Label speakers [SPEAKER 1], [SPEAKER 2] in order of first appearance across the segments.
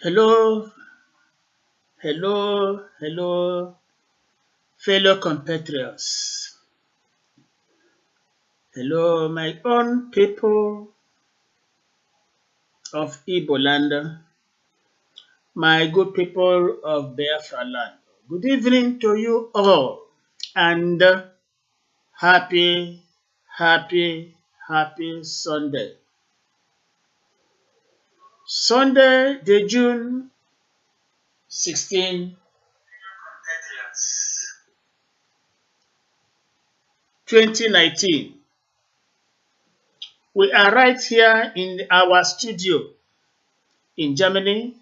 [SPEAKER 1] Hello, hello, fellow compatriots. Hello, my own people of Igbo land, my good people of Biafra land. Good evening to you all, and happy, happy Sunday. Sunday, the June 16, 2019. We are right here in our studio in Germany,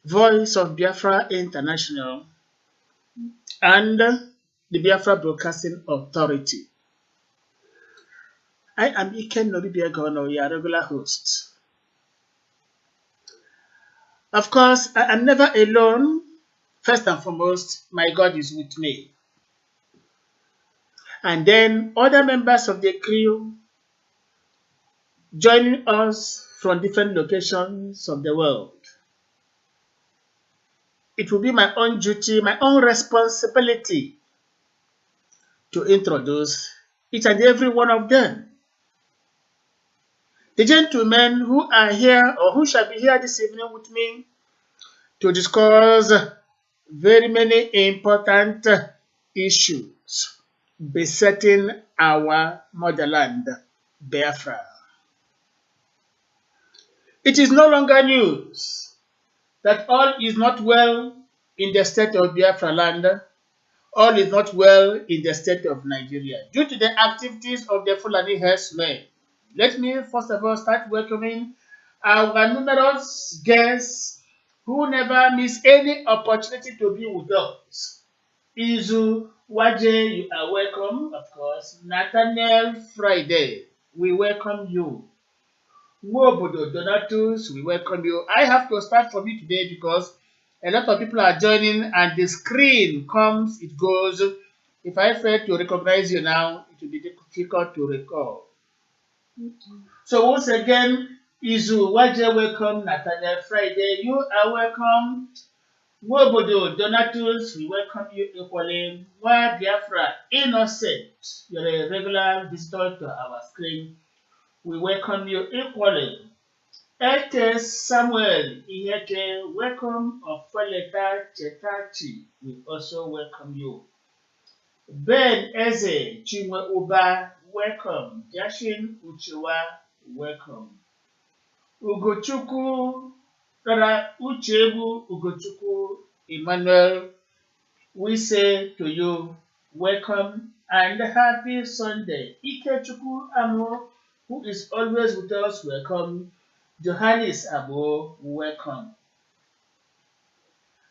[SPEAKER 1] Voice of Biafra International, and the Biafra Broadcasting Authority. I am Iken Nobibiagono, your regular host. Of course, I am never alone. First and foremost, my God is with me. And then other members of the crew joining us from different locations of the world. It will be my own duty, my own responsibility to introduce each and every one of them. The gentlemen who are here or who shall be here this evening with me to discuss very many important issues besetting our motherland, Biafra. It is no longer news that all is not well in the state of Biafra land, all is not well in the state of Nigeria due to the activities of the Fulani herdsmen. Let me first of all start welcoming our numerous guests who never miss any opportunity to be with us. Izu Waje, you are welcome, of course. Nathaniel Friday, we welcome you. Wobodo Donatus, we welcome you. I have to start from you today because a lot of people are joining and the screen comes, it goes. If I fail to recognize you now, it will be difficult to recall. So once again, Izu Waje, welcome. Nathaniel Friday, you are welcome. Wobodo Donatus, we welcome you equally. Wa Biafra Innocent, you're a regular visitor to our screen. We welcome you equally. Ete Samuel Ihete, welcome. Ofoleta Chetachi, we also welcome you. Ben Eze Chinwe Uba, welcome. Jashin Uchiwa, welcome. Ugochukwu Tara Uchebu Ugochukwu Emmanuel, we say to you, welcome and happy Sunday. Ikechukwu Amo, who is always with us, welcome. Johannes Abo, welcome.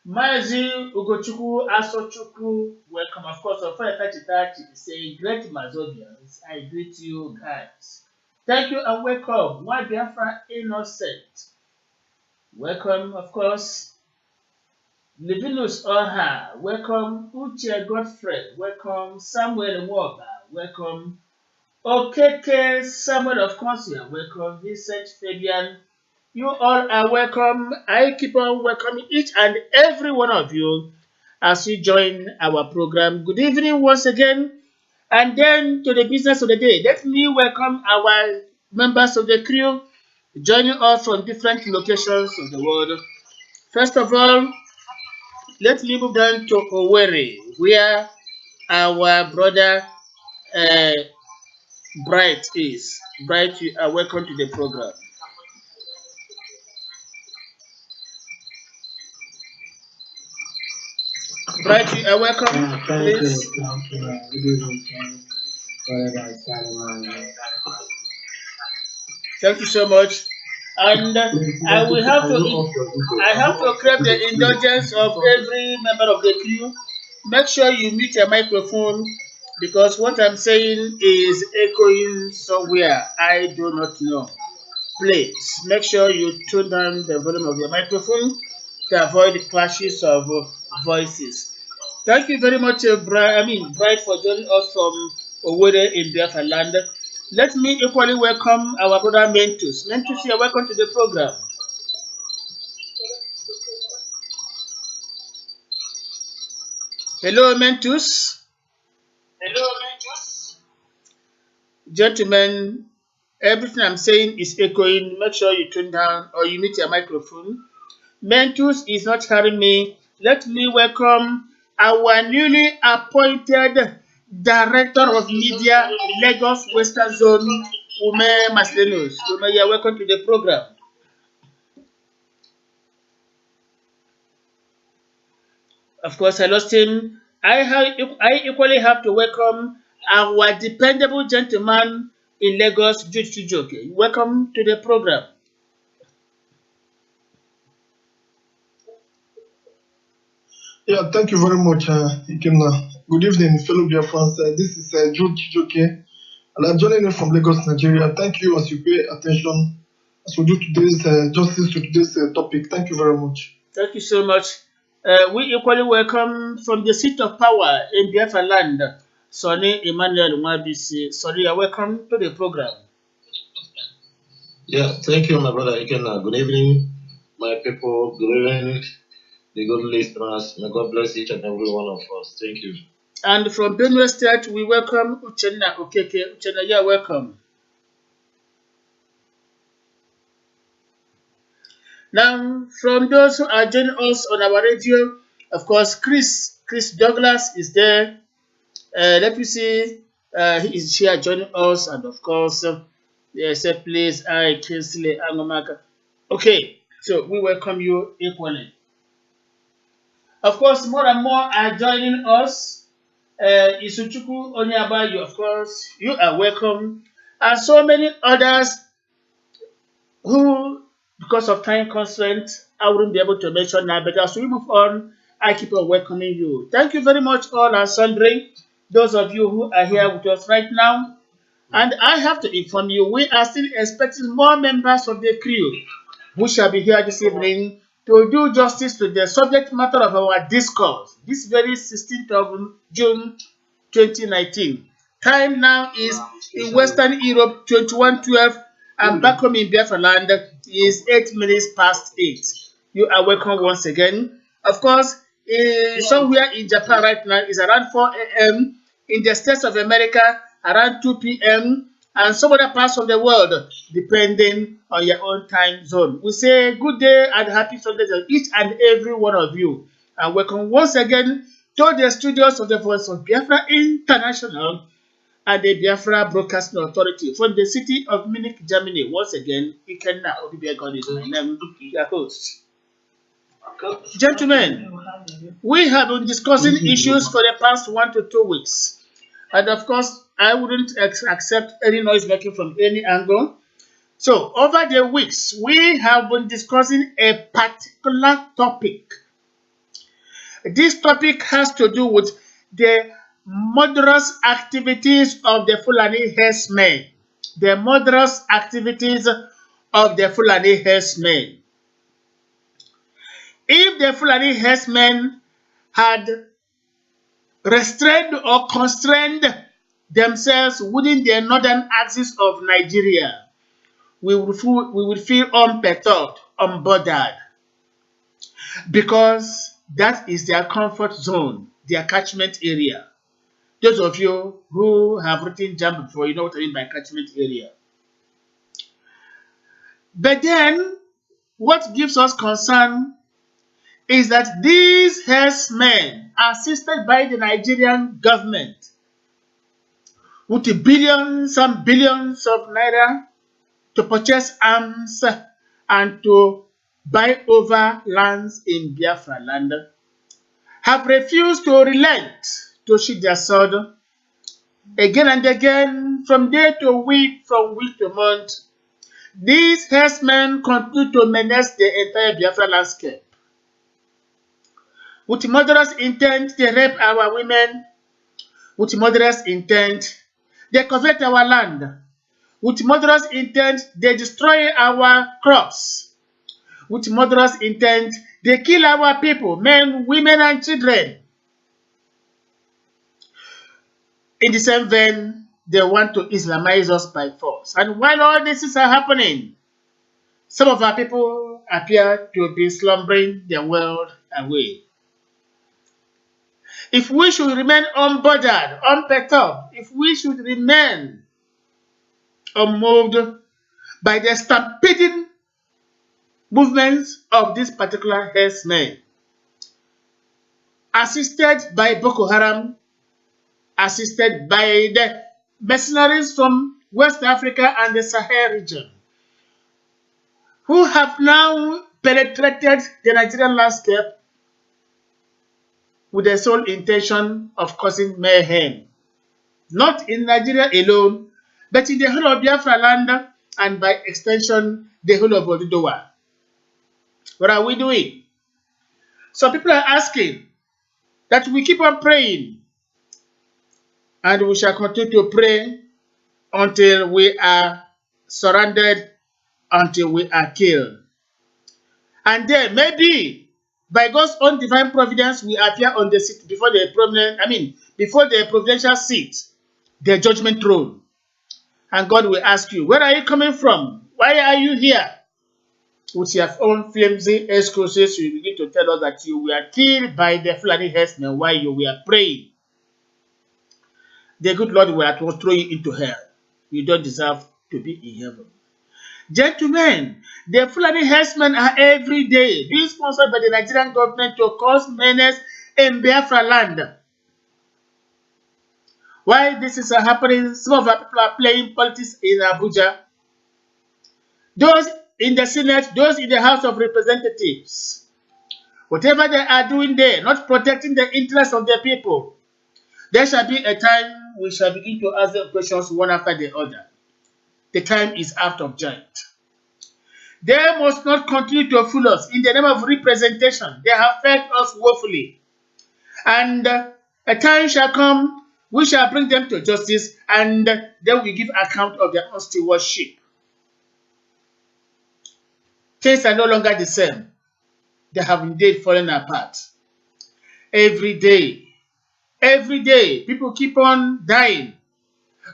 [SPEAKER 1] Mazi Ugochukwu Asochukwu, welcome. Of course, of Tachi is saying, great Mazobians, I greet you guys. Thank you and welcome. Wa Biafra Innocent, welcome, of course. Livinus Oha, welcome. Uche Godfrey, welcome. Samuel Woba, welcome. Okeke Samuel, of course, you are welcome. Vincent Fabian, you all are welcome. I keep on welcoming each and every one of you as you join our program. Good evening once again. And then to the business of the day, let me welcome our members of the crew joining us from different locations of the world. First of all, let's move down to Owerri, where our brother uh, Bright is. Bright, you are welcome to the program. Bright, you are welcome.
[SPEAKER 2] Thank
[SPEAKER 1] Please.
[SPEAKER 2] you. Thank you. Good evening, wherever I stand.
[SPEAKER 1] Thank you so much. And I will have to crave the indulgence of every member of the crew. Make sure you mute your microphone because what I'm saying is echoing somewhere. I do not know. Please make sure you tune down the volume of your microphone to avoid clashes of voices. Thank you very much, Bright, for joining us from Owerri in Biafra land. Let me equally welcome our brother Mentus. Mentus, you're welcome to the program. Hello, Mentus.
[SPEAKER 2] Hello, Mentus.
[SPEAKER 1] Gentlemen, everything I'm saying is echoing. Make sure you tune down or you mute your microphone. Mentus is not hearing me. Let me welcome our newly appointed Director of Media, Lagos Western Zone, Ume Maslenos. Ume, you're welcome to the program. Of course, I lost him. I equally have to welcome our dependable gentleman in Lagos, Jude Chijoke. Welcome to the program.
[SPEAKER 2] Yeah, thank you very much, Ikemna. Good evening, fellow Biafrans. This is Jude Chijoke, and I'm joining you from Lagos, Nigeria. Thank you as you pay attention as we do today's justice to today's topic. Thank you very much.
[SPEAKER 1] Thank you so much. We equally welcome from the seat of power in Biafra land, Sonny Emmanuel Mwabisi. Sonny, you're welcome to the program.
[SPEAKER 3] Yeah, thank you, my brother Ikenna. Good evening, my people. Good evening, the good listeners. May God bless each and every one of us. Thank you.
[SPEAKER 1] And from Benue State, we welcome Uchenna Okeke. Uchenna, you're welcome. Now, from those who are joining us on our radio, of course, Chris Douglas is there. Let me see. He is here joining us, and of course, yes, please, I Kinsley Angomaka. Okay, so we welcome you equally. Of course, more and more are joining us. Isuchuku Onyabayu, of course, you are welcome, and so many others who, because of time constraints, I wouldn't be able to mention now, but as we move on, I keep on welcoming you. Thank you very much, all and sundry, those of you who are here with us right now. And I have to inform you, we are still expecting more members of the crew who shall be here this evening to do justice to the subject matter of our discourse this very 16th of June 2019. Time now is in Western Europe 21:12, and back home in Biafra land is 8 minutes past 8. You are welcome once again. Of course, somewhere in Japan right now is around 4 a.m. In the States of America around 2 p.m. and some other parts of the world depending on your own time zone. We say good day and happy Sunday to each and every one of you, and welcome once again to the studios of the Voice of Biafra International and the Biafra Broadcasting Authority from the city of Munich, Germany. Once again, Ikenna Obibiagon is my name, your host. Gentlemen, we have been discussing issues for the past 1 to 2 weeks. And of course, I wouldn't accept any noise making from any angle. So, over the weeks, we have been discussing a particular topic. This topic has to do with the murderous activities of the Fulani herdsmen. The murderous activities of the Fulani herdsmen. If the Fulani herdsmen had restrained or constrained themselves within the northern axis of Nigeria, we would feel unperturbed, unbothered, because that is their comfort zone, their catchment area. Those of you who have written JAM before, you know what I mean by catchment area. But then, what gives us concern is that these herdsmen, assisted by the Nigerian government, with billions and billions of naira to purchase arms and to buy over lands in Biafra land, have refused to relent to sheath their sword again and again, from day to week, from week to month. These herdsmen continue to menace the entire Biafra landscape. With murderous intent, they rape our women. With murderous intent, they covet our land. With murderous intent, they destroy our crops. With murderous intent, they kill our people, men, women, and children. In the same vein, they want to Islamize us by force. And while all this is happening, some of our people appear to be slumbering their world away. if we should remain unbothered, unperturbed, if we should remain unmoved by the stampeding movements of this particular herdsmen, assisted by Boko Haram, assisted by the mercenaries from West Africa and the Sahel region, who have now penetrated the Nigerian landscape with the sole intention of causing mayhem, not in Nigeria alone, but in the whole of Biafra land and by extension, the whole of Oduduwa. What are we doing? So people are asking that we keep on praying, and we shall continue to pray until we are surrounded, until we are killed. And then maybe by God's own divine providence, we appear on the seat before before the providential seat, the judgment throne. And God will ask you, where are you coming from? Why are you here? With your own flimsy excuses, you begin to tell us that you were killed by the Fulani herdsmen while you were praying. The good Lord will throw you into hell. You don't deserve to be in heaven. Gentlemen, the Fulani herdsmen are every day being sponsored by the Nigerian government to cause menace in Biafra land. While this is happening, some of our people are playing politics in Abuja. Those in the Senate, those in the House of Representatives, whatever they are doing there, not protecting the interests of the people, there shall be a time we shall begin to ask them questions one after the other. The time is out of joint. They must not continue to fool us in the name of representation. They have failed us woefully. And a time shall come, we shall bring them to justice, and they will give account of their own stewardship. Things are no longer the same. They have indeed fallen apart. Every day, people keep on dying.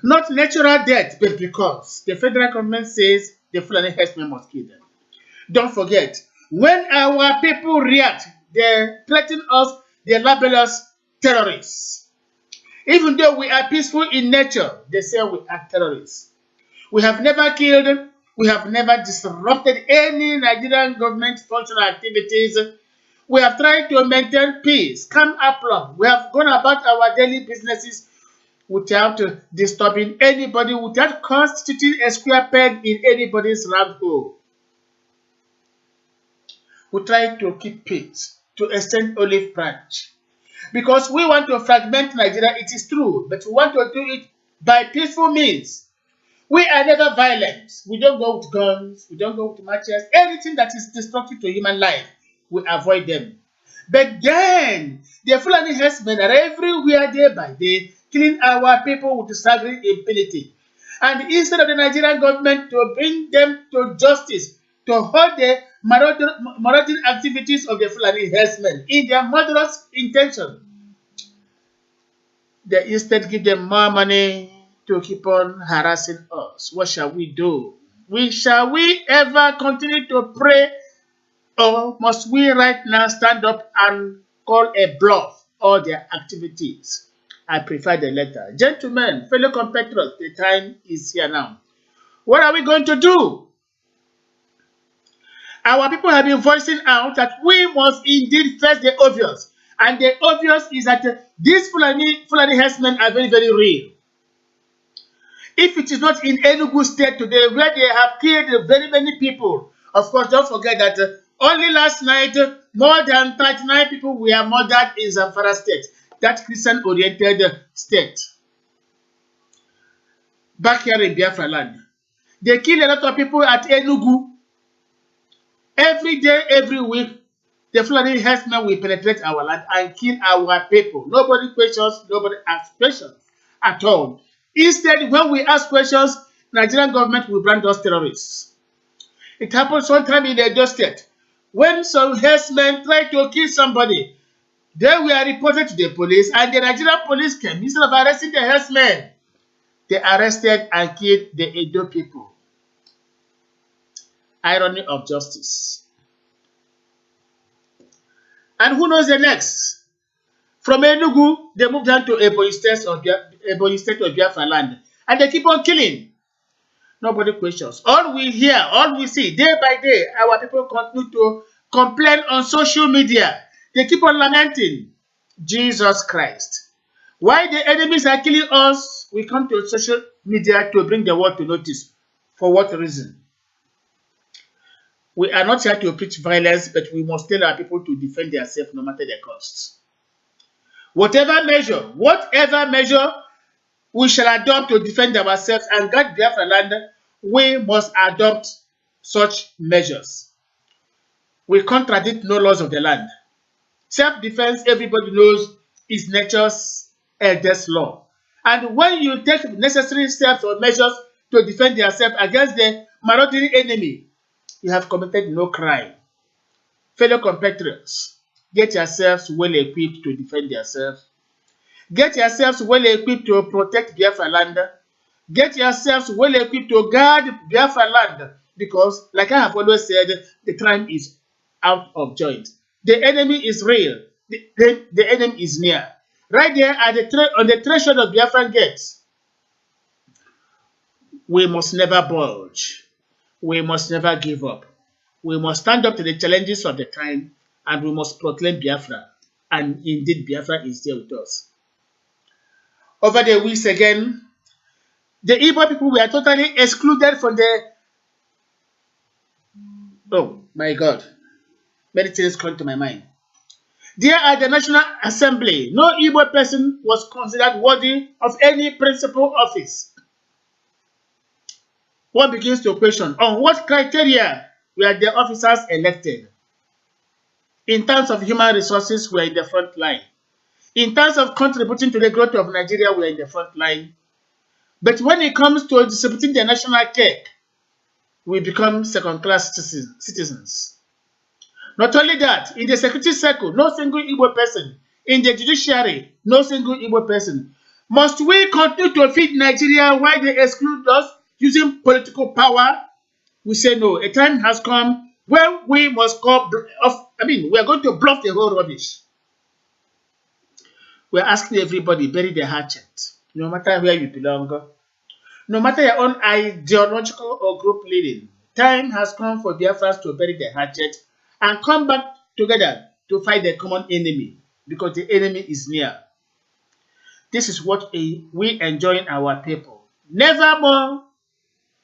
[SPEAKER 1] Not natural death, but because the federal government says the Fulani herdsmen must kill them. Don't forget, when our people react, they threaten us, they label us terrorists. Even though we are peaceful in nature, they say we are terrorists. We have never killed, we have never disrupted any Nigerian government functional activities. We have tried to maintain peace, calm aplomb. We have gone about our daily businesses without disturbing anybody, without constituting a square peg in anybody's round hole. We try to keep peace, to extend olive branch. Because we want to fragment Nigeria, it is true, but we want to do it by peaceful means. We are never violent. We don't go with guns, we don't go with matches. Anything that is destructive to human life, we avoid them. But then, the Fulani herdsmen are everywhere day by day, killing our people with staggering impunity. And instead of the Nigerian government to bring them to justice, to hold the marauding activities of the Fulani herdsmen in their murderous intention, they instead give them more money to keep on harassing us. What shall we do? Shall we ever continue to pray, or must we right now stand up and call a bluff all their activities? I prefer the latter. Gentlemen, fellow compatriots, the time is here now. What are we going to do? Our people have been voicing out that we must indeed face the obvious. And the obvious is that these Fulani herdsmen are very, very real. If it is not in Enugu state today, where they have killed very many people, of course, don't forget that only last night, more than 39 people were murdered in Zamfara state, that Christian-oriented state, back here in Biafra land. They kill a lot of people at Enugu. Every day, every week, the Fulani herdsmen will penetrate our land and kill our people. Nobody questions, nobody asks questions at all. Instead, when we ask questions, Nigerian government will brand us terrorists. It happened sometime in Edo State. When some herdsmen tried to kill somebody, they were reported to the police, and the Nigerian police came. Instead of arresting the herdsmen, they arrested and killed the Edo people. Irony of justice. And who knows the next? From Enugu, they moved down to Ebonyi State of Biafra land. And they keep on killing. Nobody questions. All we hear, all we see, day by day, our people continue to complain on social media. They keep on lamenting. Jesus Christ. Why the enemies are killing us? We come to social media to bring the world to notice. For what reason? We are not here to preach violence, but we must tell our people to defend themselves no matter the cost. Whatever measure we shall adopt to defend ourselves and guard Biafra land, we must adopt such measures. We contradict no laws of the land. Self-defense, everybody knows, is nature's eldest law. And when you take necessary steps or measures to defend yourself against the marauding enemy, you have committed no crime. Fellow compatriots, get yourselves well equipped to defend yourselves. Get yourselves well equipped to protect Biafra land. Get yourselves well equipped to guard Biafra land, because, like I have always said, the time is out of joint. The enemy is real. The enemy is near. Right there at on the threshold of Biafran gates, we must never budge. We must never give up. We must stand up to the challenges of the time, and we must proclaim Biafra. And indeed, Biafra is there with us. Over the weeks again, the Igbo people were totally excluded from the... Oh, my God. Many things come to my mind. There at the National Assembly, no Igbo person was considered worthy of any principal office. One begins to question, on what criteria were the officers elected? In terms of human resources, we are in the front line. In terms of contributing to the growth of Nigeria, we are in the front line. But when it comes to distributing the national cake, we become second-class citizens. Not only that, in the security circle, no single Igbo person. In the judiciary, no single Igbo person. Must we continue to feed Nigeria while they exclude us using political power? We say no. A time has come when we must call off. We are going to bluff the whole rubbish. We are asking everybody, bury the hatchet. No matter where you belong, no matter your own ideological or group leading, time has come for Biafrans to bury the hatchet and come back together to fight the common enemy, because the enemy is near. This is what we enjoy in our people. Never more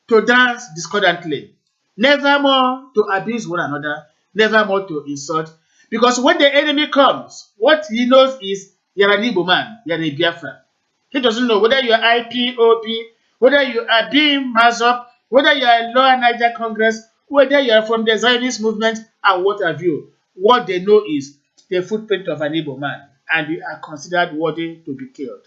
[SPEAKER 1] to dance discordantly. Never more to abuse one another. Never more to insult. Because when the enemy comes, what he knows is you're an Igbo man, you're a Biafra. He doesn't know whether you are IPOP, whether you are bim-massob, whether you are a Lower Niger Congress, whether you are from the Zionist movement, and what have you. What they know is the footprint of an Igbo man, and we are considered worthy to be killed.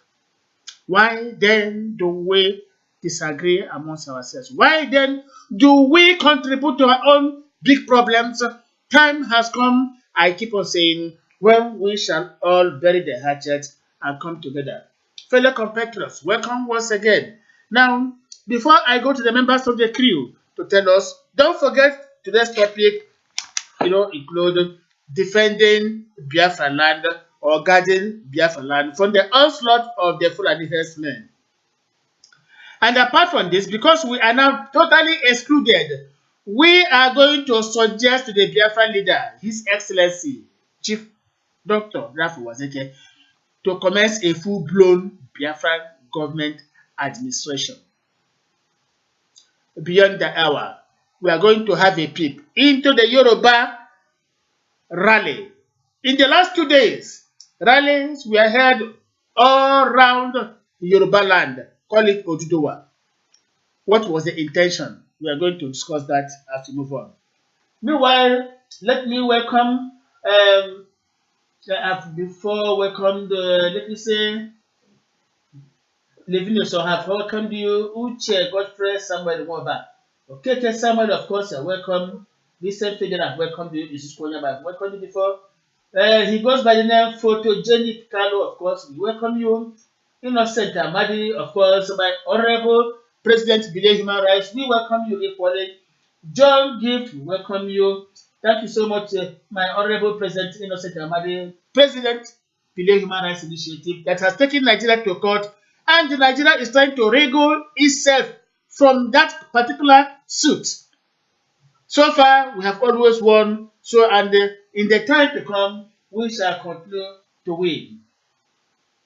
[SPEAKER 1] Why then do we disagree amongst ourselves? Why then do we contribute to our own big problems? Time has come, I keep on saying, when we shall all bury the hatchet and come together. Fellow compatriots, welcome once again. Now, before I go to the members of the crew to tell us, don't forget today's topic, include defending Biafra land or guarding Biafra land from the onslaught of the Fulani herdsmen. And apart from this, because we are now totally excluded, we are going to suggest to the Biafra leader, His Excellency, Chief Dr. Rafu Wazeke, to commence a full-blown Biafra government administration. Beyond the hour, we are going to have a peep into the Yoruba rally. In the last 2 days, rallies were held all around Yoruba land. Call it Oduduwa. What was the intention? We are going to discuss that as we move on. Meanwhile, let me welcome, let me say, Levinus, I have welcomed you. Uche, Godfrey, Samuel, Moba. Okay, Samuel, of course, I welcome. Vincent Feder, I've welcomed you. This is Konya, I've welcomed you before. He goes by the name Photogenic Carlo, of course, we welcome you. Innocent Amadi, of course, my Honorable President Bile Human Rights, we welcome you equally. John Gift, we welcome you. Thank you so much, my Honorable President Innocent Amadi, President Below Human Rights Initiative that has taken Nigeria to court, and Nigeria is trying to wriggle itself from that particular suit. So far, we have always won. So, and in the time to come, we shall continue to win.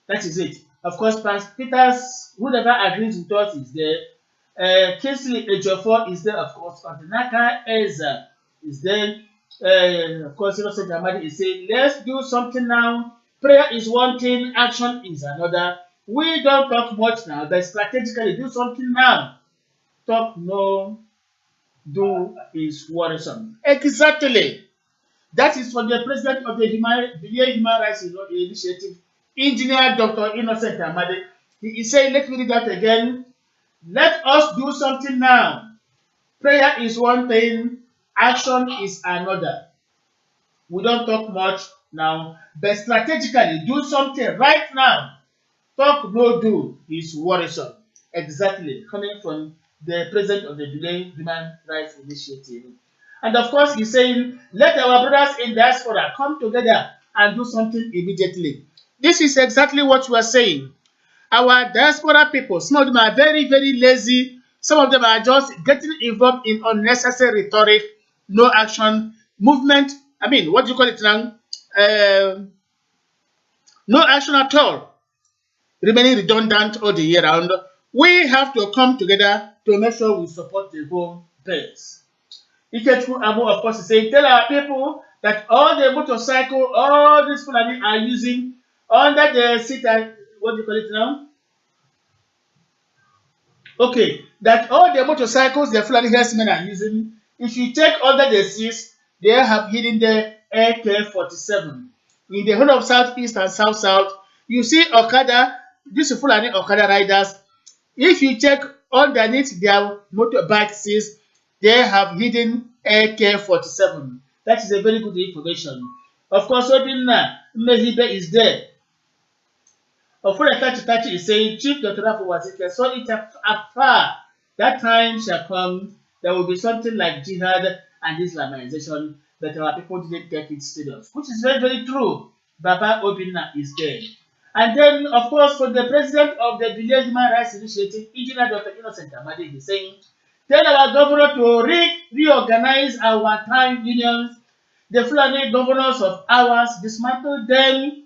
[SPEAKER 1] That is it. Of course, Pastor Peters, who never agrees with us, is there. Kingsley Ejiofor is there, of course. Naka Eza is there. Of course, Innocent Amadi is saying, let's do something now. Prayer is one thing, action is another. We don't talk much now, but strategically do something now. Talk no, do is worrisome. Exactly. That is for the president of the Human Rights Initiative, Engineer Dr. Innocent Amadi. He is saying, let me read that again. Let us do something now. Prayer is one thing, action is another. We don't talk much now, but strategically do something right now. Talk no do is worrisome. Exactly, coming from the president of the Human Rights Initiative. And of course, he's saying, let our brothers in diaspora come together and do something immediately. This is exactly what we are saying. Our diaspora people, some of them are very, very lazy. Some of them are just getting involved in unnecessary rhetoric, no action, movement. I mean, what do you call it now? No action at all, remaining redundant all the year round. We have to come together to make sure we support the home base. Ikechu Abu, of course, is saying, tell our people that all the motorcycle, all these Fulani are using under the seat, what do you call it now? Okay, that all the motorcycles the Fulani herdsmen are using, if you check under the seats, they have hidden the AK-47. In the whole of Southeast and South, you see Okada, these Fulani Okada riders, if you check underneath their motorbike seats, they have hidden AK-47. That is a very good information. Of course, Obinna Mehibe is there. Ofura Tachi is saying, Chief Dr. Rafu Wasike, so it afar that time shall come, there will be something like jihad and Islamization, but our people didn't take it serious, which is very, very true. Baba Obinna is there. And then, of course, for the president of the Human Rights Initiative, Engineer Dr. Innocent Amadi is saying, tell our governor to reorganize our town unions, the Fulani governors of ours, dismantle them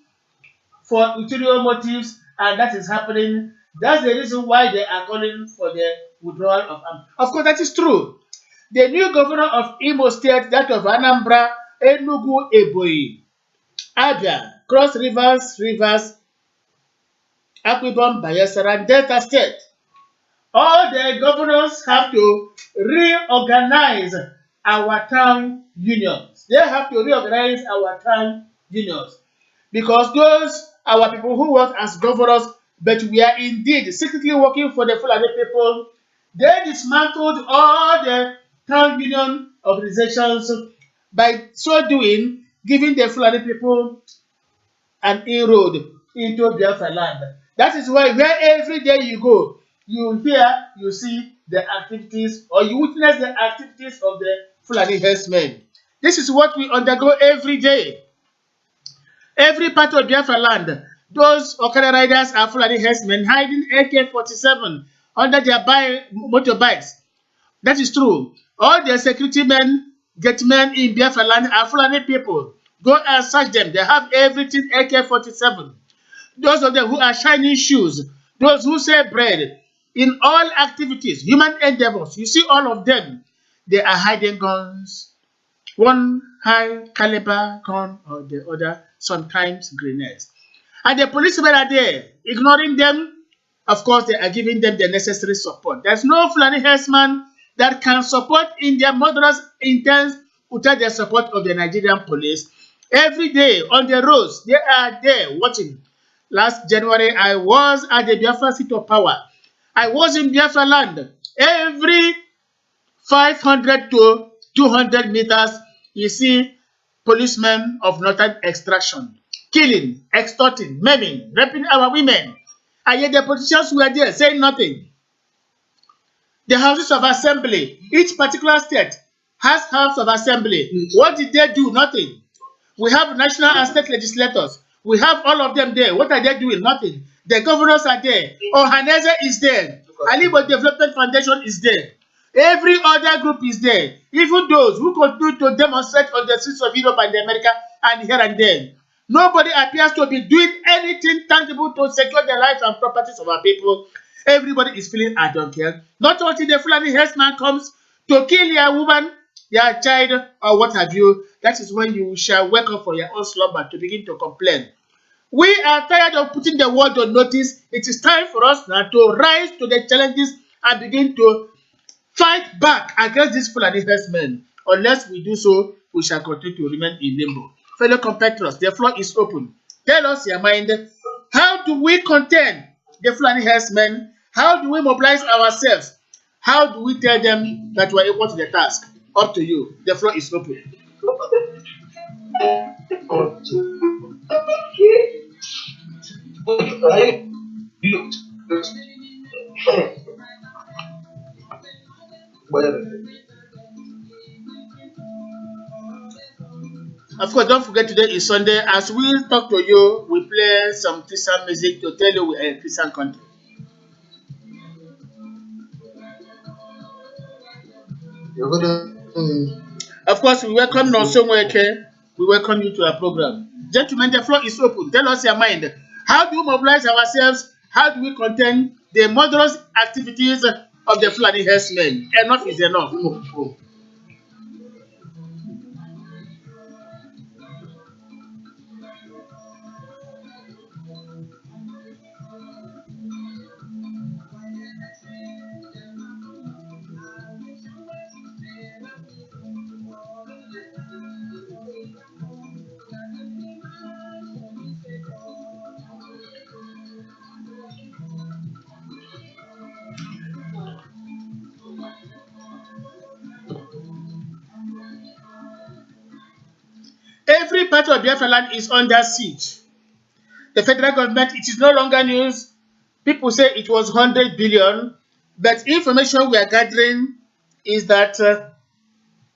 [SPEAKER 1] for ulterior motives, and that is happening. That's the reason why they are calling for the withdrawal of arms. Of course, that is true. The new governor of Imo State, that of Anambra, Enugu, Ebonyi, Abia, Cross Rivers, Akwa Ibom, Bayelsa, and Delta State. All the governors have to reorganize our town unions. They have to reorganize our town unions because those our people who work as governors, but we are indeed secretly working for the Fulani people. They dismantled all the town union organizations, by so doing, giving the Fulani people an inroad into Biafra land. That is why where every day you go, you hear, you see the activities, or you witness the activities of the Fulani herdsmen. This is what we undergo every day. Every part of Biafra land, those Okada riders are Fulani herdsmen hiding AK-47 under their motorbikes. That is true. All the security men, gatemen in Biafra land are Fulani people. Go and search them. They have everything AK-47. Those of them who are shining shoes, those who sell bread, in all activities, human endeavors, you see all of them, they are hiding guns, one high caliber gun or the other, sometimes grenades. And the policemen are there, ignoring them. Of course, they are giving them the necessary support. There's no Fulani herdsman that can support in their murderous intent without the support of the Nigerian police. Every day on the roads, they are there watching. Last January, I was at the Biafra seat of power. I was in Biafra land. Every 500 to 200 meters, you see policemen of northern extraction, killing, extorting, maiming, raping our women. And yet the politicians were there saying nothing. The houses of assembly, each particular state has house of assembly. What did they do? Nothing. We have national and state legislators. We have all of them there. What are they doing? Nothing. The governors are there. Ohaneze is there. Alibo Development Foundation is there. Every other group is there. Even those who continue to demonstrate on the streets of Europe and America and here and there. Nobody appears to be doing anything tangible to secure the lives and properties of our people. Everybody is feeling, I don't care. Not until the Fulani herdsman comes to kill your woman, your child, or what have you. That is when you shall wake up from your own slumber to begin to complain. We are tired of putting the world on notice. It is time for us now to rise to the challenges and begin to fight back against these Fulani herdsmen. Unless we do so, we shall continue to remain in limbo. Fellow compatriots, the floor is open. Tell us your mind. How do we contain the Fulani herdsmen? How do we mobilize ourselves? How do we tell them that we are equal to the task? Up to you. The floor is open. Of course, don't forget today is Sunday. As we talk to you, we play some Christian music to tell you we are a Christian country. Of course, we welcome Nonsonweke. We welcome you to our program. Gentlemen, the floor is open. Tell us your mind. How do we mobilize ourselves? How do we contain the murderous activities of the Fulani herdsmen? Enough is enough. Every part of Biafra land is under siege. The federal government, it is no longer news. People say it was 100 billion, but information we are gathering is that the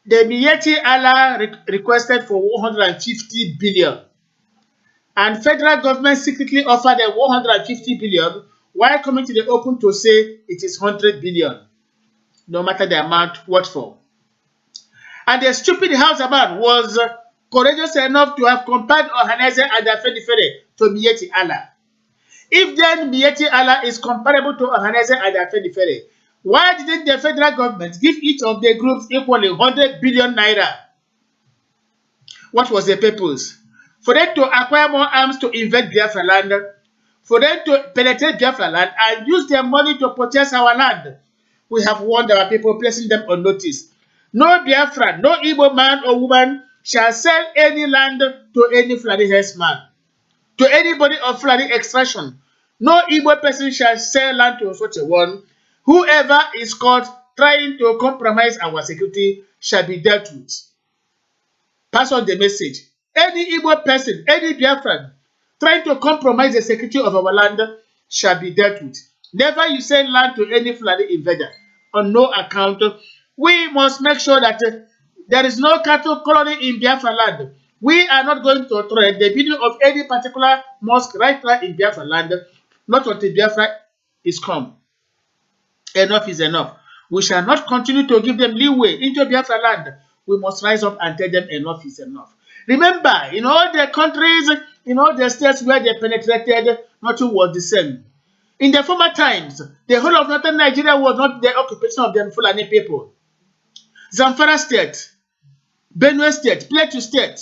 [SPEAKER 1] Miyetti Allah requested for 150 billion, and federal government secretly offered them 150 billion while coming to the open to say it is 100 billion, no matter the amount, what for. And the stupid House man was courageous enough to have compared Ohaneze and Afenifere to Miyetti Allah. If then Miyetti Allah is comparable to Ohaneze and Afenifere, why didn't the federal government give each of the groups equally 100 billion naira? What was the purpose? For them to acquire more arms to invade Biafra land, for them to penetrate Biafra land and use their money to purchase our land. We have warned our people, placing them on notice. No Biafra, no Igbo man or woman shall sell any land to any Fulani herdsman, to anybody of Fulani extraction. No Igbo person shall sell land to such a one. Whoever is caught trying to compromise our security shall be dealt with. Pass on the message. Any Igbo person, any Biafran trying to compromise the security of our land shall be dealt with. Never you sell land to any Fulani invader. On no account. We must make sure that there is no cattle colony in Biafra land. We are not going to tolerate the building of any particular mosque right now in Biafra land, not until Biafra is come. Enough is enough. We shall not continue to give them leeway into Biafra land. We must rise up and tell them enough is enough. Remember, in all the countries, in all the states where they penetrated, nothing was the same. In the former times, the whole of northern Nigeria was not the occupation of the Fulani people. Zamfara State, Benue State, Plateau State,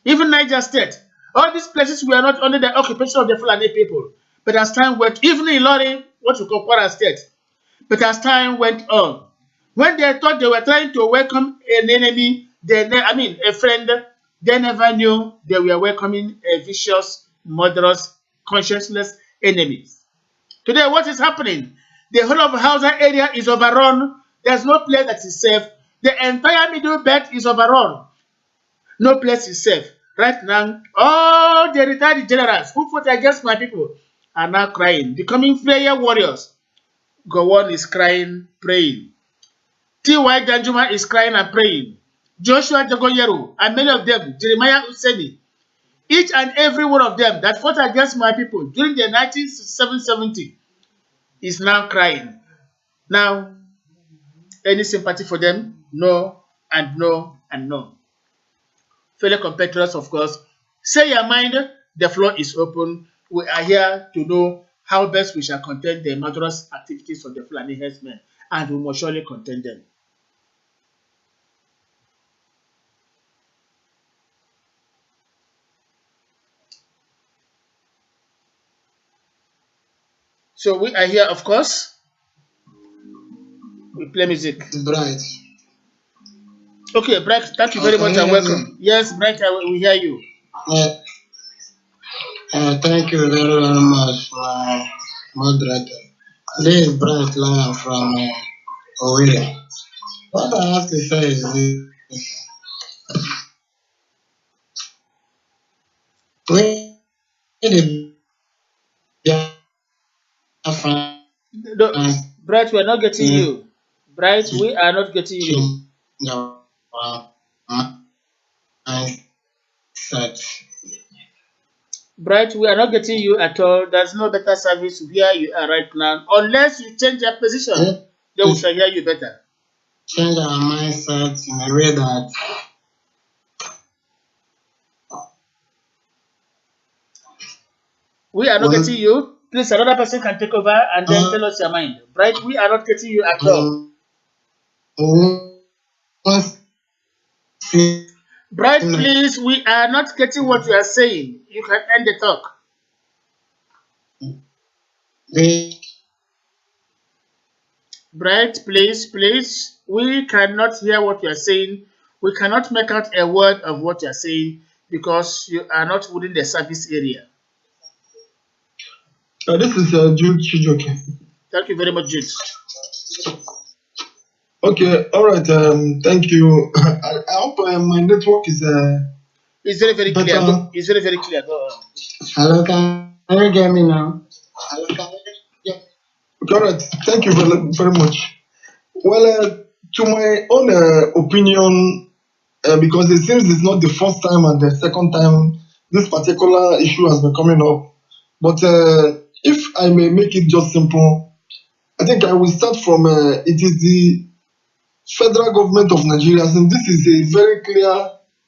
[SPEAKER 1] even Niger State, all these places were not under the occupation of the Fulani people. But as time went, even in Lori, what we call Kwara State, but as time went on, when they thought they were trying to welcome an enemy, a friend, they never knew they were welcoming a vicious, murderous, conscienceless enemy. Today, what is happening? The whole of Hausa area is overrun. There's no place that is safe. The entire Middle Belt is overrun. No place is safe. Right now, all the retired generals who fought against my people are now crying, becoming prayer warriors. Gowon is crying, praying. T.Y. Danjuma is crying and praying. Joshua Jagoyeru and many of them, Jeremiah Useni, Each and every one of them that fought against my people during the 1970 is now crying. Now, any sympathy for them? No, and no, and no. Fellow compatriots, of course, say your mind. The floor is open. We are here to know how best we shall contain the murderous activities of the Fulani herdsmen, and we must surely contain them. So we are here, of course. We play music.
[SPEAKER 4] Bright.
[SPEAKER 1] Okay, Bright, thank you very much
[SPEAKER 4] Can
[SPEAKER 1] and
[SPEAKER 4] you hear me?
[SPEAKER 1] welcome. Yes, Bright, we hear you.
[SPEAKER 4] Uh, Thank you very, very much, my moderator. This is Bright Lion from Owerri. What I have to say is this. We the Biafran
[SPEAKER 1] No, Bright, we are not getting you. Bright,
[SPEAKER 4] to
[SPEAKER 1] we are not getting you.
[SPEAKER 4] change our mindset.
[SPEAKER 1] Bright, we are not getting you at all. There's no better service where you are right now. Unless you change your position,
[SPEAKER 4] Eh?
[SPEAKER 1] then we
[SPEAKER 4] To
[SPEAKER 1] shall hear you better.
[SPEAKER 4] change our mindset in a way that
[SPEAKER 1] We are not
[SPEAKER 4] we,
[SPEAKER 1] getting you. Please, another person can take over and then
[SPEAKER 4] uh,
[SPEAKER 1] tell us your mind. Bright, we are not getting you at all.
[SPEAKER 4] we want to
[SPEAKER 1] Bright, please, we are not getting what you are saying. You can end the talk.
[SPEAKER 4] the
[SPEAKER 1] Bright, please, we cannot hear what you are saying. We cannot make out a word of what you are saying because you are not within the service area.
[SPEAKER 2] This is Jude Chijoke.
[SPEAKER 1] Thank you very much, Jude.
[SPEAKER 2] Okay, all right. Thank you. I hope my network is
[SPEAKER 1] It's very, very clear.
[SPEAKER 2] better.
[SPEAKER 1] It's very, very clear. Go on.
[SPEAKER 4] hello, can you get me now? Hello, can you get me?
[SPEAKER 2] Okay, all right. Thank you very, very much. Well, to my own opinion, because it seems it's not the first time and the second time this particular issue has been coming up. But if I may make it just simple, I think I will start from it is the federal government of Nigeria, and this is a very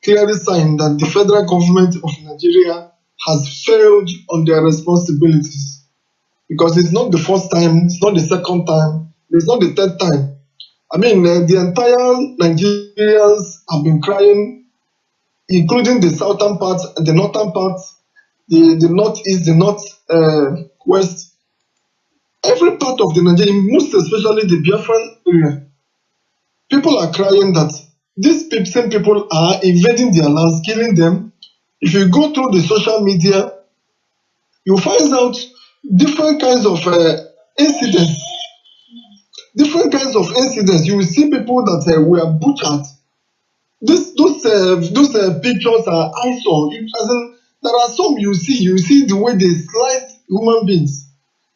[SPEAKER 2] clearly sign that the federal government of Nigeria has failed on their responsibilities because it's not the first time, it's not the second time, it's not the third time. I mean, the entire Nigerians have been crying, including the southern part, the northern part, the northeast, the north west, every part of the Nigeria, most especially the Biafran area. People are crying that these same people are invading their lands, killing them. If you go through the social media, you find out different kinds of incidents. Different kinds of incidents. You will see people that were butchered. Those pictures are eyesore. As in, there are some you see the way they slice human beings.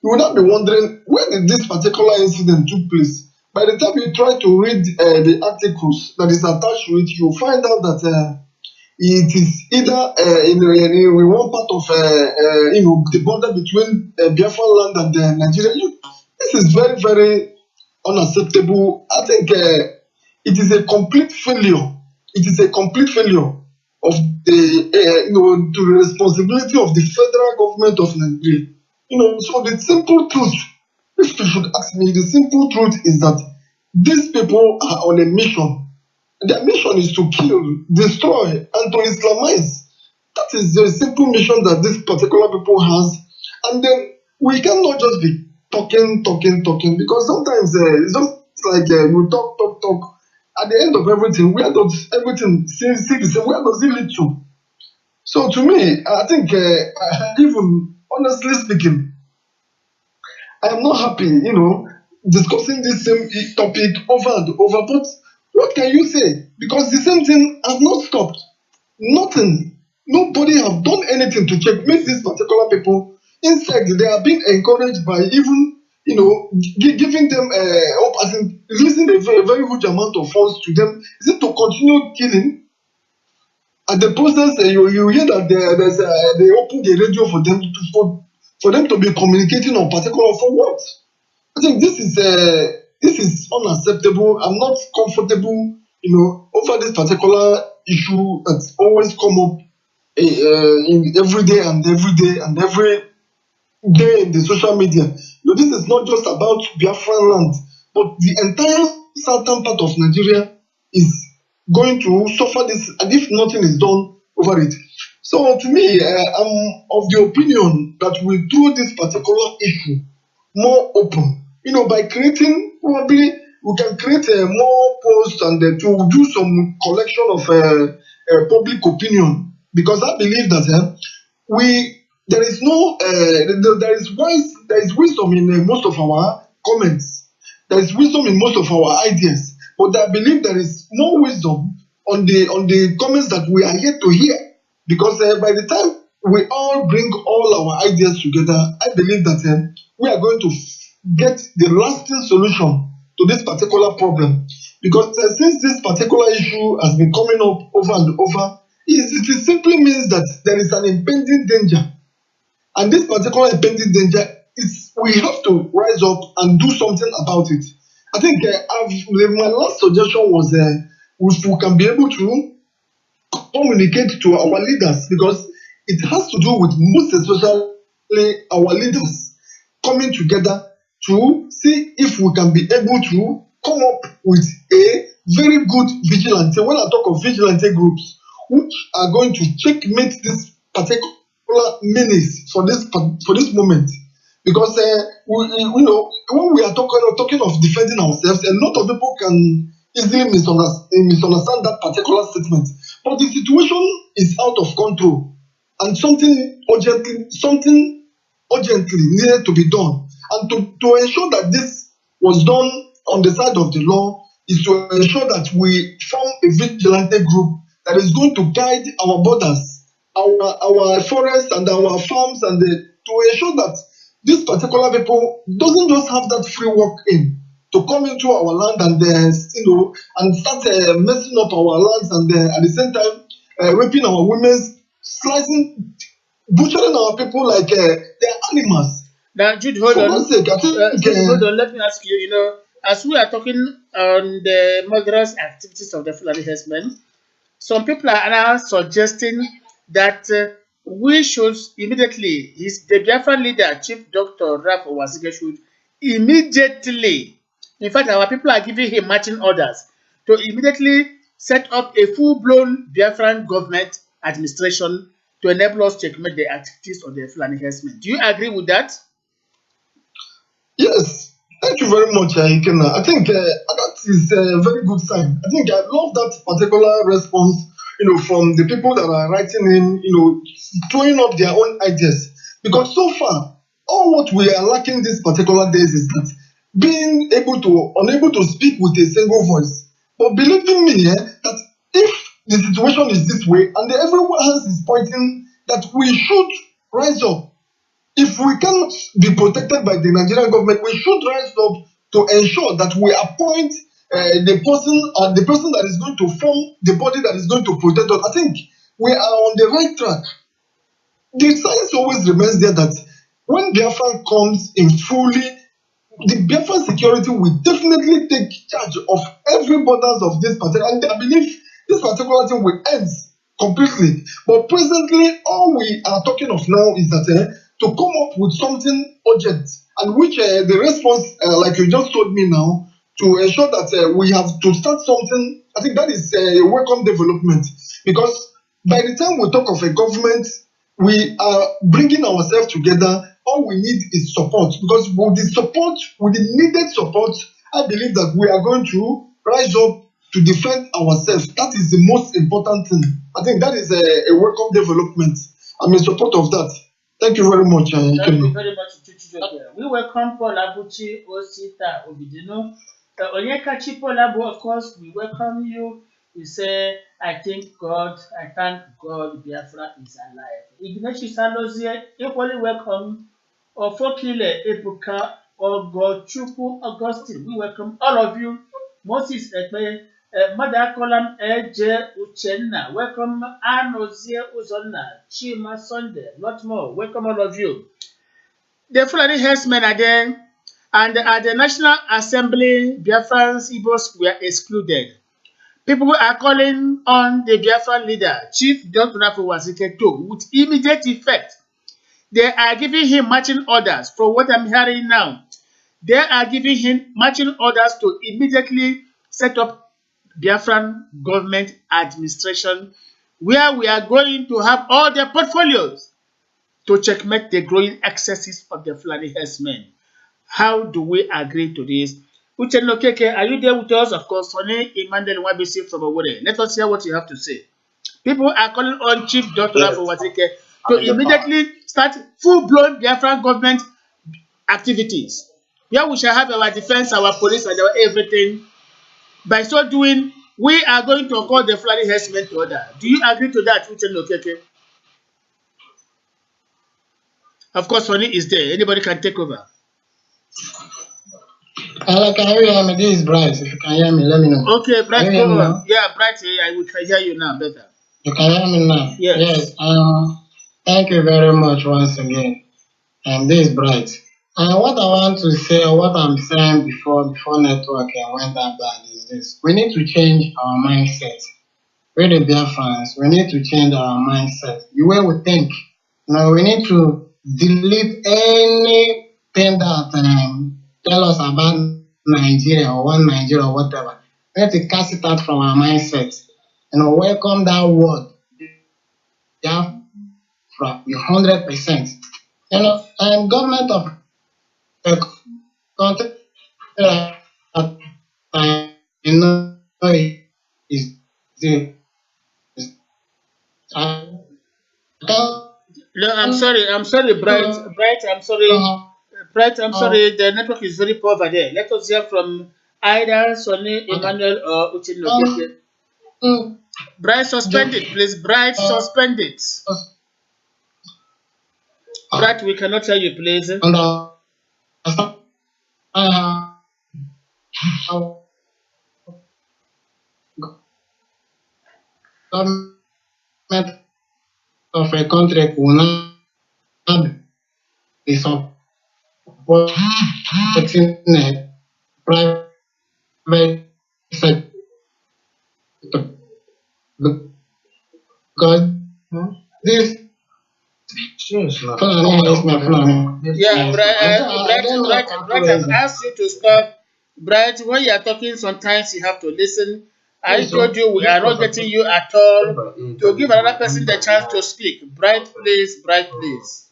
[SPEAKER 2] You will not be wondering where did this particular incident took place. By the time you try to read the articles that is attached to it, you find out that it is either in one part of the border between Biafra land and Nigeria. This is very, very unacceptable. I think it is a complete failure. It is a complete failure of the to the responsibility of the federal government of Nigeria. So the simple truth, if you should ask me, the simple truth is that these people are on a mission. Their mission is to kill, destroy, and to Islamize. That is the simple mission that this particular people has. And then we cannot just be talking, because sometimes it's just like we talk. At the end of everything, where does everything see the same? Where does it lead to? So to me, I think, even honestly speaking, I am not happy, discussing this same topic over and over. But what can you say? Because the same thing has not stopped. Nothing. Nobody have done anything to checkmate these particular people. In fact, they are being encouraged by even, giving them hope, as in releasing a very, very huge amount of funds to them. Is it to continue killing? At the process, you hear that they open the radio for them for them to be communicating on particular for what? I think this is unacceptable. I'm not comfortable, over this particular issue that's always come up in every day and every day and every day in the social media. This is not just about Biafran land, but the entire southern part of Nigeria is going to suffer this, and if nothing is done over it. So to me, I'm of the opinion that we do this particular issue more open. By creating, probably we can create more posts and to do some collection of public opinion, because I believe that we there is no there is wisdom in most of our comments. There is wisdom in most of our ideas, but I believe there is more wisdom on the comments that we are yet to hear. Because by the time we all bring all our ideas together, I believe that we are going to get the lasting solution to this particular problem. Because since this particular issue has been coming up over and over, it simply means that there is an impending danger. And this particular impending danger is we have to rise up and do something about it. I think my last suggestion was if we can be able to communicate to our leaders, because it has to do with most especially our leaders coming together to see if we can be able to come up with a very good vigilante. When I talk of vigilante groups, which are going to checkmate this particular menace for this moment, because when we are talking of defending ourselves, a lot of people can easily misunderstand that particular statement. But the situation is out of control, and something urgently needed to be done. And to ensure that this was done on the side of the law is to ensure that we form a vigilante group that is going to guide our borders, our forests and our farms, and to ensure that this particular people doesn't just have that free walk in to come into our land and and start messing up our lands, and at the same time raping our women, slicing, butchering our people like they're animals.
[SPEAKER 1] Now, Jude, hold
[SPEAKER 2] For
[SPEAKER 1] on.
[SPEAKER 2] God's sake, I think
[SPEAKER 1] Jude, hold on. Let me ask you. As we are talking on the murderous activities of the Fulani herdsmen, some people are now suggesting that we should immediately, the Biafran leader, Chief Doctor Raf Owasige, should immediately, in fact, our people are giving him marching orders to immediately set up a full-blown Biafran government administration to enable us to checkmate the activities of the Fulani herdsmen. Do you agree with that?
[SPEAKER 2] yes, thank you very much, Ikenna. I think that is a very good sign. I think I love that particular response, from the people that are writing in, throwing up their own ideas. Because so far, all what we are lacking these particular days is that being unable to speak with a single voice. But believe in me, that if the situation is this way, and everyone else is pointing that we should rise up. If we cannot be protected by the Nigerian government, we should rise up to ensure that we appoint the person that is going to form the body that is going to protect us. I think we are on the right track. The science always remains there that when Biafra comes in fully, the Biafran security will definitely take charge of every borders of this particular, and I believe this particular thing will end completely. But presently, all we are talking of now is that to come up with something urgent, and which the response, like you just told me now, to ensure that we have to start something. I think that is a welcome development, because by the time we talk of a government, we are bringing ourselves together. All we need is support, because with the needed support, I believe that we are going to rise up to defend ourselves. That is the most important thing. I think that is a welcome development. I'm in support of that. Thank you very much.
[SPEAKER 1] Thank you very much, Chuchu. We welcome Paul Abuchi, Osita Obidino. Onyekachi Paul Abu, of course, we welcome you. We say, I thank God, Biafra is alive. Ignatius Salozie, equally welcome. Ofokile Ebuka, Ogochukwu Augustine, we welcome all of you. Moses Ekpe, Mother Kolam Eje Uchenna, welcome Anozie Uzonna, Chima Sunday, lot more. Welcome all of you. The Fulani herdsmen are there, and at the National Assembly, Biafrans Igbos were excluded. People are calling on the Biafran leader, Chief Dr. Rafu Wazike, to, with immediate effect. They are giving him marching orders. From what I'm hearing now, they are giving him marching orders to immediately set up Biafran government administration, where we are going to have all the portfolios to checkmate the growing excesses of the Fulani herdsmen. How do we agree to this? Uchenno Keke, are you there with us? Of course, Sonny Emmanuel Wabisi from Owerri. Let us hear what you have to say. People are calling on Chief Dr.
[SPEAKER 3] Yes,
[SPEAKER 1] Afo Wazike to
[SPEAKER 3] I'm in the car.
[SPEAKER 1] immediately start full-blown Biafran government activities, where we shall have our defense, our police, and our everything. By so doing, we are going to call the Fulani herdsmen to order. Do you agree to that, Uchenno Keke? Of course, Sonny is there. Anybody can take over.
[SPEAKER 4] Can you hear me? This is Bryce. If you can hear me, let me know.
[SPEAKER 1] Okay,
[SPEAKER 4] Can you
[SPEAKER 1] Bright,
[SPEAKER 4] hear me
[SPEAKER 1] go on.
[SPEAKER 4] now?
[SPEAKER 1] Yeah, Bright, I can hear you now better.
[SPEAKER 4] You can hear me now?
[SPEAKER 1] Yes.
[SPEAKER 4] Yes. Thank you very much once again. This is Bright. What I want to say, or what I'm saying before networking went that bad is this: we need to change our mindset. We're the Biafrans. We need to change our mindset, the way we think. We need to delete anything that tell us about Nigeria or one Nigeria or whatever. We need to cast it out from our mindset. Welcome that word, Biafra, 100%. And government of a country that I know is the I don't
[SPEAKER 1] No, I'm sorry, Bright.
[SPEAKER 4] know.
[SPEAKER 1] Bright, I'm sorry. Bright, I'm sorry. The network is very poor over there. Let us hear from either Sonny,
[SPEAKER 4] Okay.
[SPEAKER 1] Emmanuel, or Uchenno Keke.
[SPEAKER 4] Um, mm,
[SPEAKER 1] Bright, suspend it,
[SPEAKER 4] the,
[SPEAKER 1] please. Bright,
[SPEAKER 4] uh,
[SPEAKER 1] suspend it. Bright, we cannot hear you, please.
[SPEAKER 4] and uh, government of a country will not be supporting a private sector because this Fulani is my Fulani.
[SPEAKER 1] Yeah,
[SPEAKER 4] I don't know
[SPEAKER 1] Bright, I've
[SPEAKER 4] comparison.
[SPEAKER 1] asked you to stop. Bright, when you are talking, sometimes you have to listen. I told you we are not getting you at all. To give another person the chance to speak. Bright, please. Bright, please.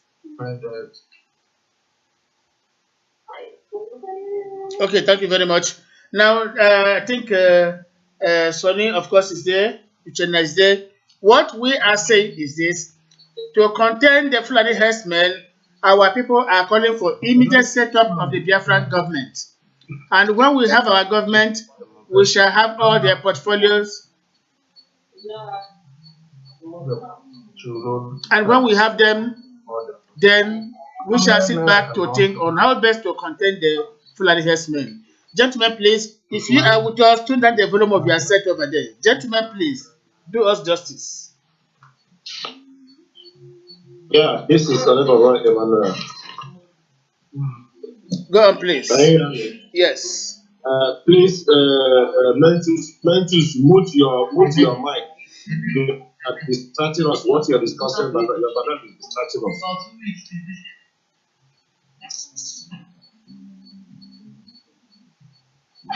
[SPEAKER 1] Okay, thank you very much. Now, I think Sonny, of course, is there. Uchenna is there. What we are saying is this: to contain the Fulani herdsmen, our people are calling for immediate setup of the Biafran government. And when we have our government, we shall have all their portfolios. And when we have them, then we shall sit back to think on how best to contain the Fulani herdsmen. Gentlemen, please, if you are with us, tune down the volume of your set over there. Gentlemen, please, do us justice.
[SPEAKER 3] Yeah, this is Honorable Emmanuel.
[SPEAKER 1] Go on,
[SPEAKER 3] Can you
[SPEAKER 1] please.
[SPEAKER 3] hear me?
[SPEAKER 1] Yes.
[SPEAKER 3] Please, Mentis, mute your mic. You are distracting us. What you're discussing, but your background is distracting us.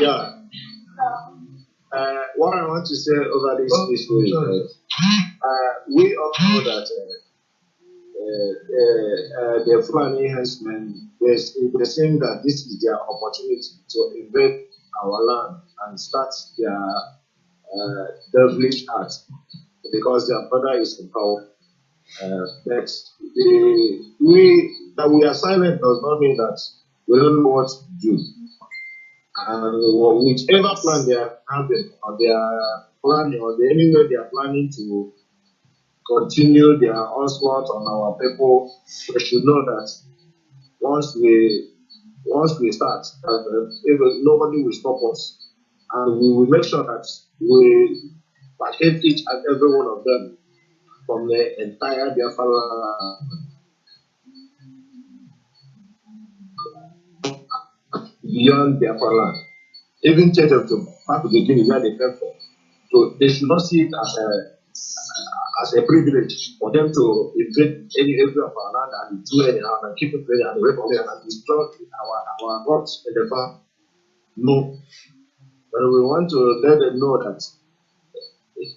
[SPEAKER 3] Yeah. What I want to say over this issue is that we all know that the Fulani herdsmen, they're saying that this is their opportunity to invade our land and start their devilish acts because their brother is in power. But that we are silent does not mean that we don't know what to do. And whichever plan they are having, or they are planning, or the anyway they are planning to continue their onslaught on our people, we should know that once we start, nobody will stop us. and we will make sure that we package each and every one of them from the entire Biafra beyond Biafra land, even take them to back to the beginning where they came from. So they should not see it as a privilege for them to invade any area of our land and do anyhow and keep it there and away from it and destroy our crops in the farm. No. But we want to let them know that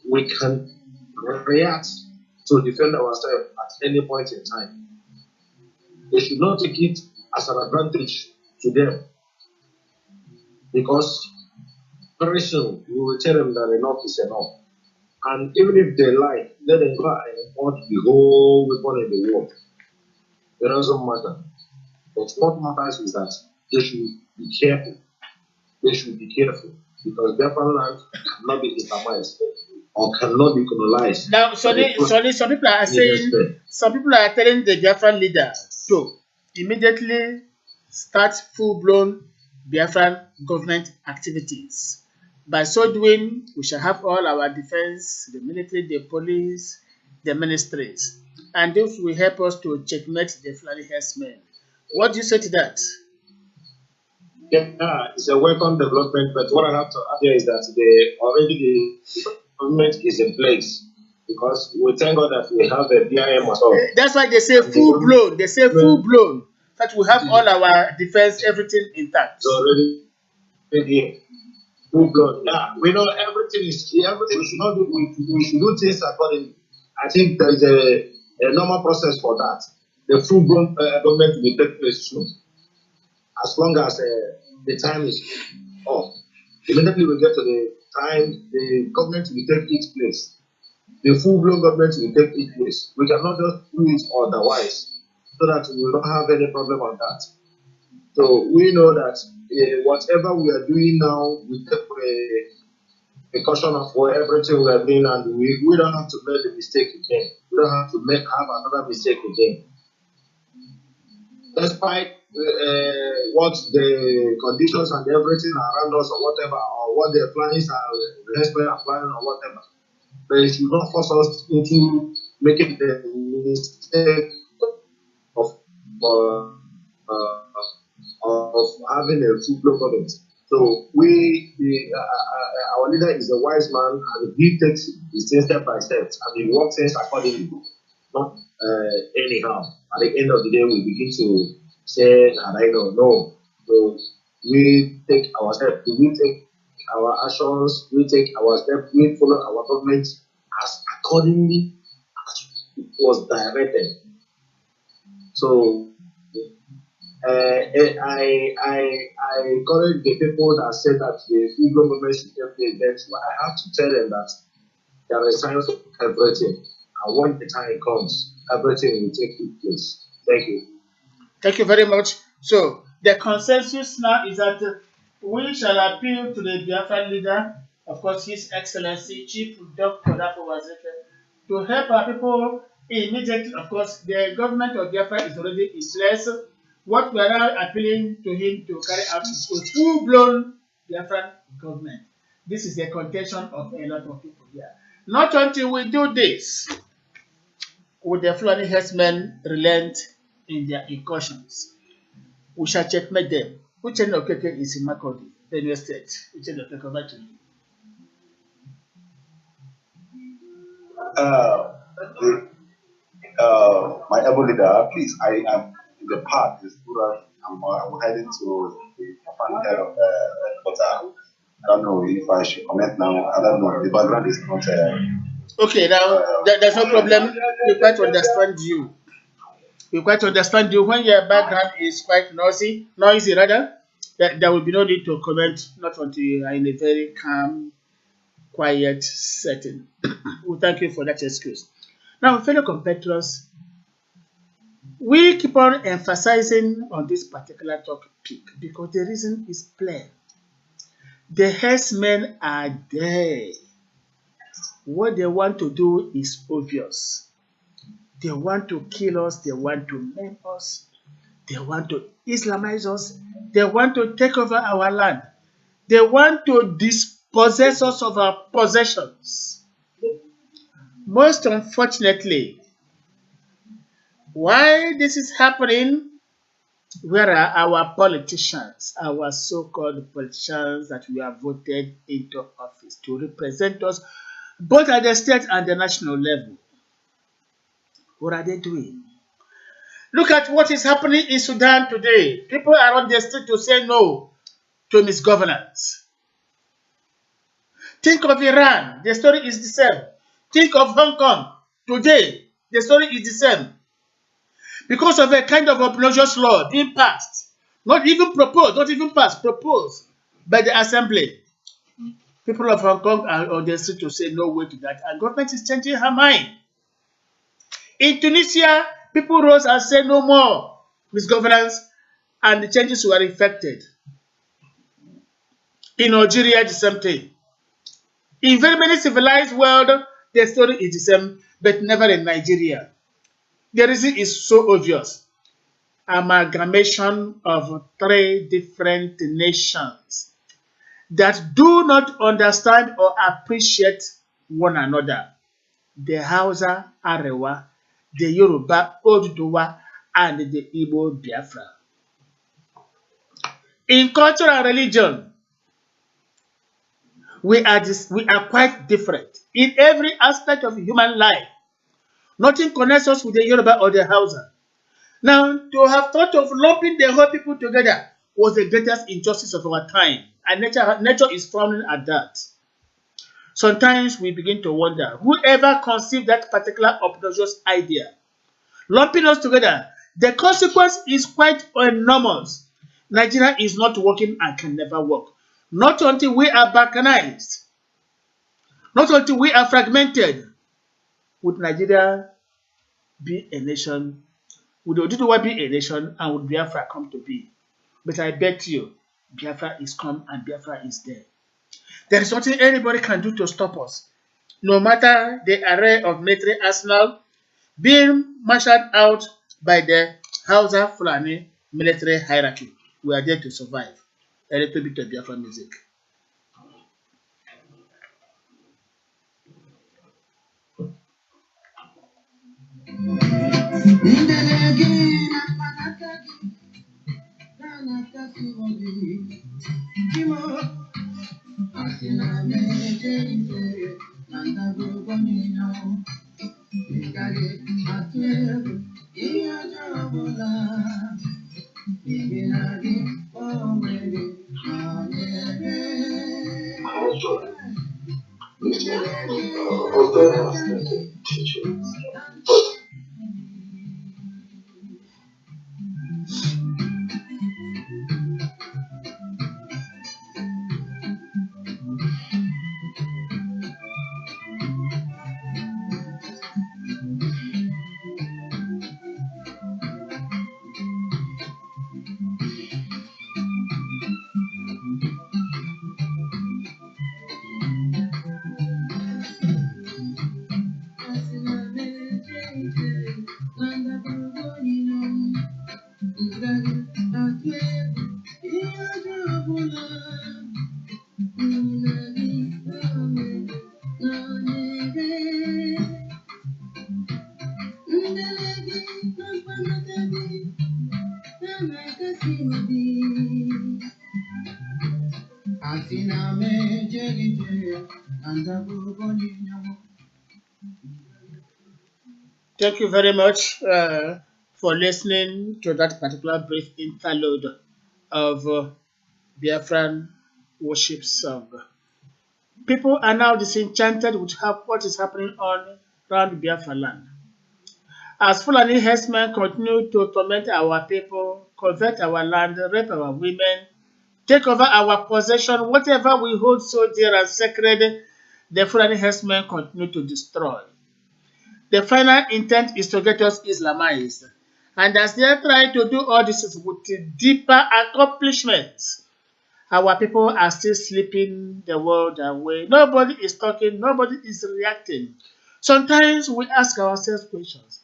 [SPEAKER 3] we can react to defend ourselves at any point in time. They should not take it as an advantage to them because very soon we will tell them that enough is enough. And even if they lie, let them go and import the whole weapon in the world. It doesn't matter. But what matters is that they should be careful. They should be careful because Biafra land cannot be Islamized or cannot be colonized.
[SPEAKER 1] Now, some people are saying, some people are telling the Biafran leader to immediately start full-blown Biafran government activities. By so doing, we shall have all our defense, the military, the police, the ministries. And this will help us to checkmate the Fulani herdsmen. What do you say to that?
[SPEAKER 3] Yeah, it's a welcome development, but what I have to add here is that the government is in place because we thank God that we have a bim-massob.
[SPEAKER 1] That's why they say full-blown. They say full-blown. That we have all our defense, everything intact.
[SPEAKER 3] So already full blown. Yeah, we know everything is everything. We should not do. We should do things accordingly. I think there is a normal process for that. The full blown government will take place soon, as long as the time is off. Immediately we get to the time, the government will take its place. The full blown government will take its place. We cannot just do it otherwise, so that we will not have any problem on that. So we know that whatever we are doing now, we take precaution for everything we are doing, and we don't have to make the mistake again. We don't have to have another mistake again. Despite what the conditions and everything around us or whatever, or what the plans are, the experts are planning or whatever, but it should not force us into making the mistake of of having a full blown government. So our leader is a wise man, and he takes his things step by step, and he works things accordingly, not anyhow. At the end of the day, we begin to say, and I don't know. So we take our steps, we take our actions, we take our steps, we follow our government as accordingly as it was directed. So I encourage the people that say that the free government should take place, but I have to tell them that there is science of everything, and when the time comes, everything will take place. Thank you.
[SPEAKER 1] Thank you very much. So the consensus now is that we shall appeal to the Biafran leader, of course, His Excellency Chief Dr. Dafo Wazeke, to help our people immediately. Of course, the government of Biafra is already in place. What we are now appealing to him to carry out is a full-blown Biafran government. This is the contention of a lot of people here. Not until we do this will the Fulani herdsmen relent in their incursions. We shall checkmate them. Uchen Okeke is in Makodi, Benue State. Uchen Okeke, over to you.
[SPEAKER 5] My able leader, please, I am in the path, the rural, I'm heading to the Japan head of headquarters. I don't know if I should comment now. I don't know. The background is not.
[SPEAKER 1] Okay, now there's no problem. We quite understand you. We quite understand you. When your background is quite noisy rather, there will be no need to comment, not until you are in a very calm, quiet setting. We thank you for that excuse. Now, fellow compatriots, we keep on emphasizing on this particular topic because the reason is plain. The herdsmen are there. What they want to do is obvious. They want to kill us, they want to maim us, they want to Islamize us, they want to take over our land. They want to dispossess us of our possessions. Most unfortunately, why this is happening, where are our politicians, our so-called politicians that we have voted into office to represent us both at the state and the national level? What are they doing? Look at what is happening in Sudan today. People are on the street to say no to misgovernance. Think of Iran, the story is the same. Think of Hong Kong today, the story is the same. Because of a kind of obnoxious law being passed, not even proposed, not even passed, proposed by the assembly. People of Hong Kong are on the street to say no way to that, and government is changing her mind. In Tunisia, people rose and said no more misgovernance, and the changes were effected. In Algeria, the same thing. In very many civilized world, the story is the same, but never in Nigeria. The reason is so obvious. Amalgamation of three different nations that do not understand or appreciate one another. The Hausa, Arewa, the Yoruba, Oduduwa, and the Igbo, Biafra. In culture and religion, we are quite different in every aspect of human life. Nothing connects us with the Yoruba or the Hausa. Now, to have thought of lumping the whole people together was the greatest injustice of our time, and nature is frowning at that. Sometimes we begin to wonder whoever conceived that particular obnoxious idea, lumping us together. The consequence is quite enormous. Nigeria is not working and can never work. Not until we are balkanized, not until we are fragmented, would Nigeria be a nation, would Oduduwa be a nation, and would Biafra come to be. But I bet you, Biafra is come and Biafra is there. There is nothing anybody can do to stop us. No matter the array of military arsenal being marshaled out by the Hausa Fulani military hierarchy, we are there to survive. A little bit of Biafra music. Thank you very much for listening to that particular brief interlude of Biafran worship song. People are now disenchanted with what is happening on around Biafra land. As Fulani herdsmen continue to torment our people, convert our land, rape our women, take over our possession, whatever we hold so dear and sacred, the Fulani herdsmen continue to destroy. The final intent is to get us Islamized. And as they try to do all this with deeper accomplishments, our people are still sleeping the world away. Nobody is talking, nobody is reacting. Sometimes we ask ourselves questions.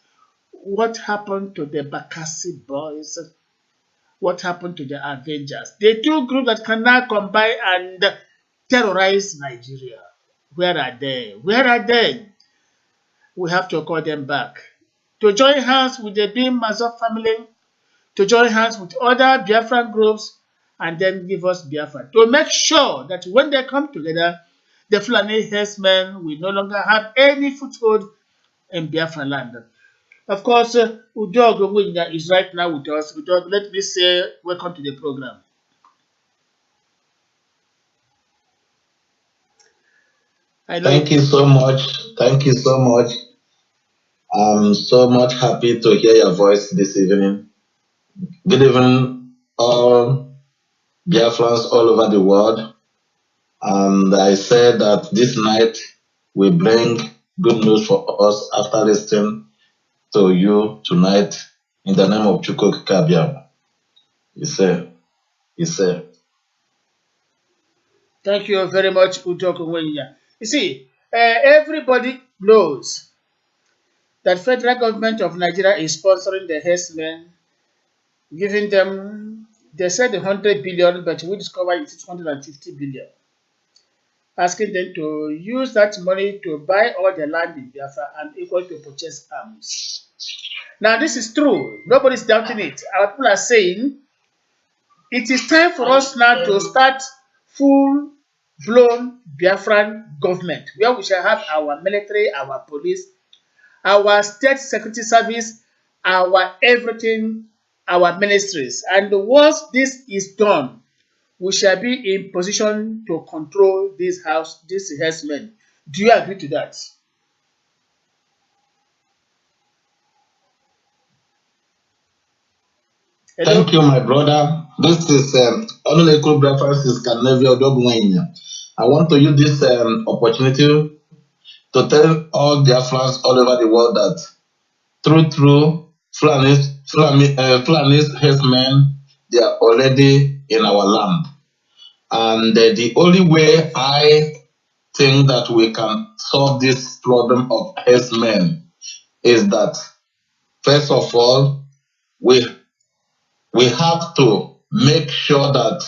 [SPEAKER 1] What happened to the Bakassi boys? What happened to the Avengers? The two groups that can now combine and terrorize Nigeria. Where are they? Where are they? We have to call them back. To join hands with the bim-massob family, to join hands with other Biafran groups, and then give us Biafra. To make sure that when they come together, the Fulani herdsmen will no longer have any foothold in Biafra land. Of course, Udog Winya is right now with us. Udog, let me say welcome to the program. I know
[SPEAKER 6] Thank
[SPEAKER 1] you.
[SPEAKER 6] you so much. Thank you so much. I'm so much happy to hear your voice this evening. Good evening, all Biafrans all over the world. And I said that this night will bring good news for us after listening to you tonight in the name of Chukwu Kabiam. He said.
[SPEAKER 1] Thank you very much, Udog Winya. You see, everybody knows that federal government of Nigeria is sponsoring the herdsmen, giving them, they said 100 billion, but we discovered it's 150 billion, asking them to use that money to buy all the land in Biafra and equal to purchase arms. Now, this is true. Nobody's doubting it. Our people are saying it is time for us now to start full-blown Biafran government, where we shall have our military, our police, our state security service, our everything, our ministries. And once this is done, we shall be in position to control this house, this herdsmen. Do you agree to that?
[SPEAKER 6] Thank
[SPEAKER 1] Hello?
[SPEAKER 6] you, my brother. This is Honorable Breakfast Scandinavia Dogwanya. I want to use this opportunity to tell all Biafrans all over the world that through Fulanis herdsmen, they are already in our land. And the only way I think that we can solve this problem of herdsmen is that, first of all, we we have to make sure that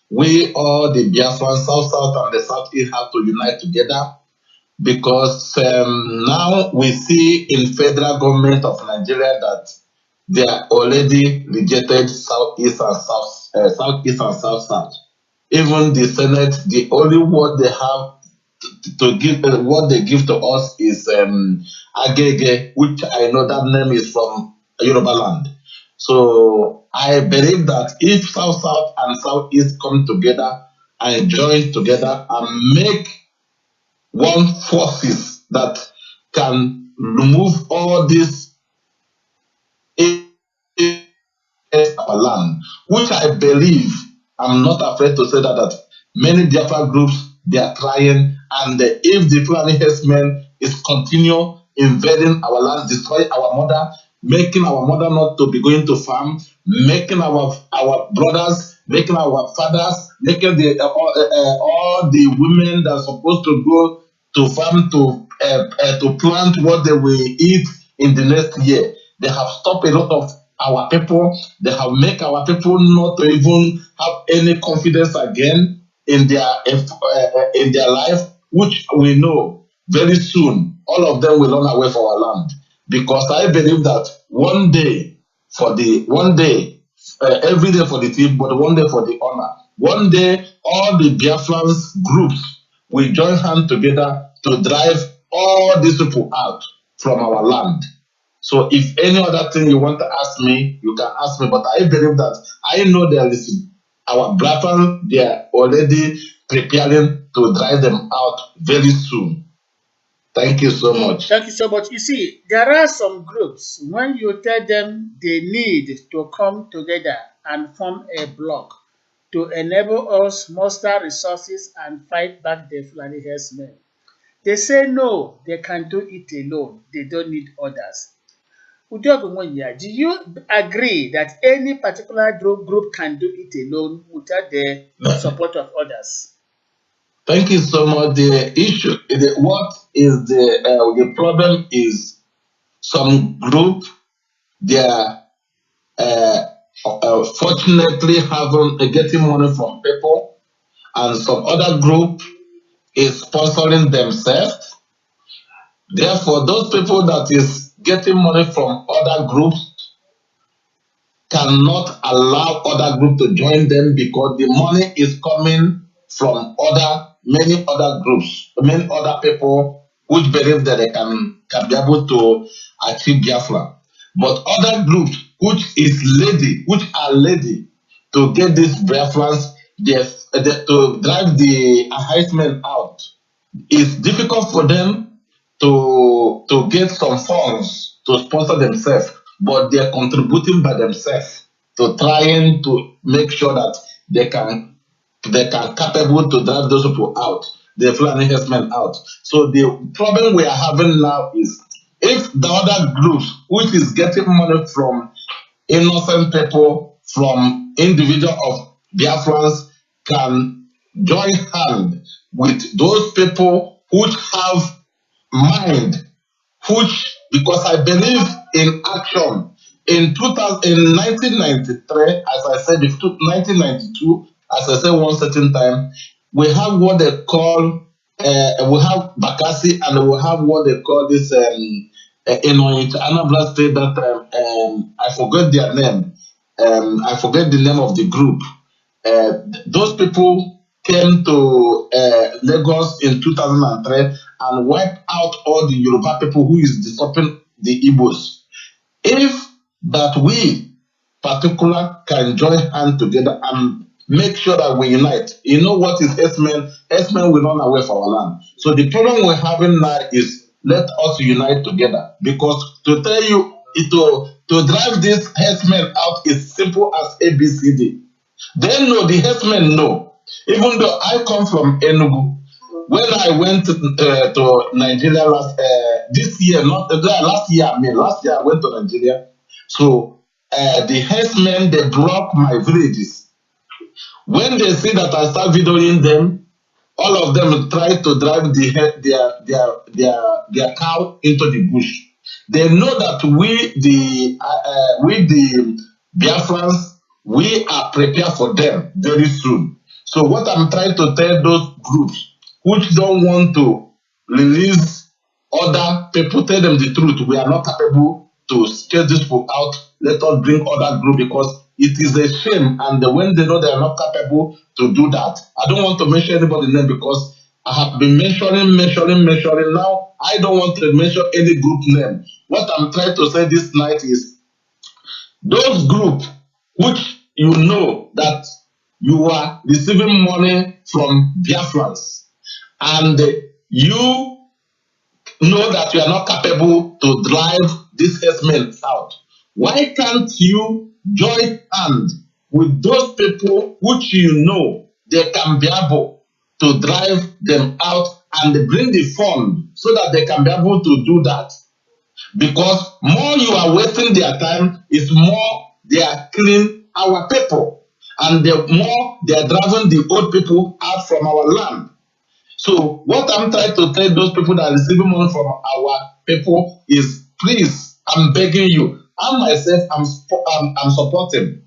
[SPEAKER 6] we all the Biafran South and the Southeast have to unite together because now we see in federal government of Nigeria that they are already rejected Southeast and South. Even the Senate, the only word they have to give what they give to us is agege, which I know that name is from Yoruba land. So I believe that if South and Southeast come together and join together and make one forces that can remove all these our land, which I believe, I'm not afraid to say that many Biafra groups they are trying, and if the Fulani herdsmen is continue invading our land, destroy our mother, making our mother not to be going to farm, making our brothers, making our fathers, making all the women that are supposed to go to farm to plant what they will eat in the next year. They have stopped a lot of our people. They have make our people not to even have any confidence again in their life, which we know very soon all of them will run away from our land. Because I believe that one day every day for the team, but one day for the honor. One day all the Biafrans groups will join hands together to drive all these people out from our land. So if any other thing you want to ask me, you can ask me. But I believe that I know there is our brethren, they are already preparing to drive them out very soon. Thank you so much.
[SPEAKER 1] Thank you so much. You see, there are some groups, when you tell them they need to come together and form a bloc to enable us muster resources and fight back the Fulani herdsmen, they say no, they can do it alone. They don't need others. Udogunwonya, do you agree that any particular group can do it alone without the support of others?
[SPEAKER 6] Thank you so much. The issue, what is the problem is some group they are fortunately having getting money from people, and some other group is sponsoring themselves. Therefore, those people that is getting money from other groups cannot allow other groups to join them because the money is coming from many other groups, many other people which believe that they can be able to achieve Biafra. But other groups which are ready to get these Biafrans, to drive the herdsmen out, it's difficult for them to get some funds to sponsor themselves, but they're contributing by themselves to trying to make sure that they can capable to drive those people out, the Fulani herdsmen out. So the problem we are having now is if the other groups, which is getting money from innocent people, from individual of Biafrans, can join hand with those people which have mind, which, because I believe in action. In 2000, in 1993, as I said, 1992, as I said one certain time, we have what they call, we have Bakassi, and we have what they call this, in Anambra State that time, I forgot their name, I forget the name of the group. Those people came to Lagos in 2003 and wiped out all the Yoruba people who is disturbing the Igbos. If that we particular can join hands together and make sure that we unite. You know what is S-men? S-men will run away from our land. So the problem we're having now is let us unite together. Because to tell you, to drive these S-men out is simple as ABCD. They know, the herdsmen know. Even though I come from Enugu, when I went to Nigeria this year, not last year, last year I went to Nigeria. So the herdsmen, they block my villages. When they see that I start videoing them, all of them try to drive their cow into the bush. They know that we the Biafrans, we are prepared for them very soon. So what I'm trying to tell those groups which don't want to release other people, tell them the truth. We are not capable to chase these people out. Let us bring other group because it is a shame. And when they know they are not capable to do that, I don't want to mention anybody's name because I have been mentioning. Now I don't want to mention any group name. What I'm trying to say this night is those groups which you know that you are receiving money from Biafrans and you know that you are not capable to drive these herdsmen out. Why can't you join hand with those people which you know they can be able to drive them out and bring the fund so that they can be able to do that? Because more you are wasting their time, is more they are killing our people, and the more they are driving the old people out from our land. So what I'm trying to tell those people that are receiving money from our people is, please, I'm begging you. I myself, I'm supporting.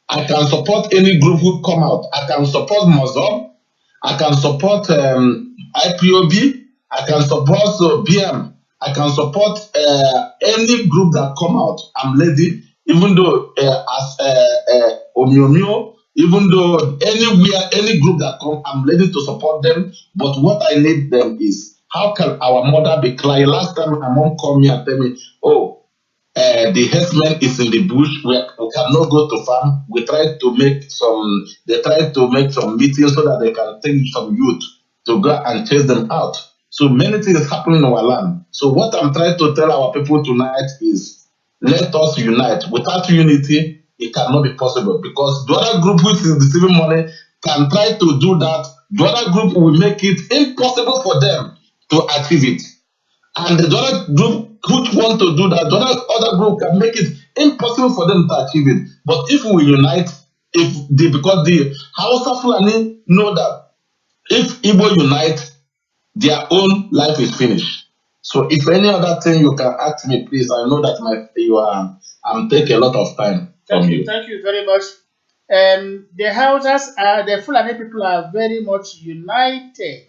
[SPEAKER 6] I can support any group who come out. I can support Mozob. I can support IPOB. I can support BM. I can support any group that come out. I'm ready, even though as Omiomio, even though anywhere, any group that come, I'm ready to support them. But what I need them is, how can our mother be crying? Last time my mom called me and tell me, oh, the herdsman is in the bush. We cannot go to farm. They tried to make some meetings so that they can take some youth to go and chase them out. So many things is happening in our land. So what I'm trying to tell our people tonight is, let us unite. Without unity, it cannot be possible because the other group which is receiving money can try to do that. The other group will make it impossible for them to achieve it. And the other group which want to do that, the other group can make it impossible for them to achieve it. But if we unite, because the Hausa Fulani know that if Igbo unite, their own life is finished. So if any other thing you can ask me, please. I know that I'm taking a lot of time.
[SPEAKER 1] Thank you very much. The Hausas the Fulani people are very much united.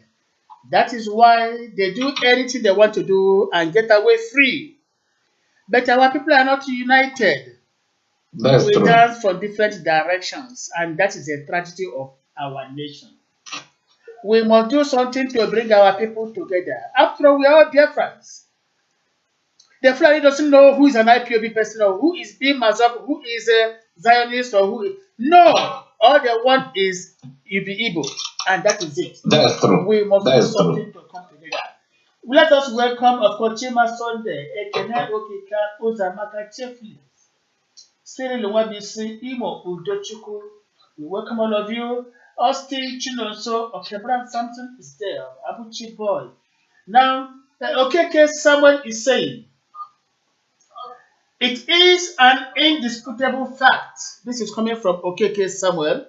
[SPEAKER 1] That is why they do anything they want to do and get away free. But our people are not united.
[SPEAKER 6] That's
[SPEAKER 1] We
[SPEAKER 6] true.
[SPEAKER 1] dance from different directions, and that is a tragedy of our nation. We must do something to bring our people together. After all, we are all Biafrans. The Fulani doesn't know who is an IPOB person or who is bim-massob, who is a Zionist or who is... No! All they want is Igbo, and that is it.
[SPEAKER 6] That's true.
[SPEAKER 1] We must do
[SPEAKER 6] That's
[SPEAKER 1] something
[SPEAKER 6] true.
[SPEAKER 1] to come together. Let us welcome, of course, Chima Sunday, Ekene Okika, Uzamaka Chefli, Cyril Nwabisi, Imo Udochukwu. We welcome all of you. Austin Chinonso, Okebran Samson is there, Abuchi Boy. Now, Okeke Samuel is saying, it is an indisputable fact. This is coming from Okeke Samuel.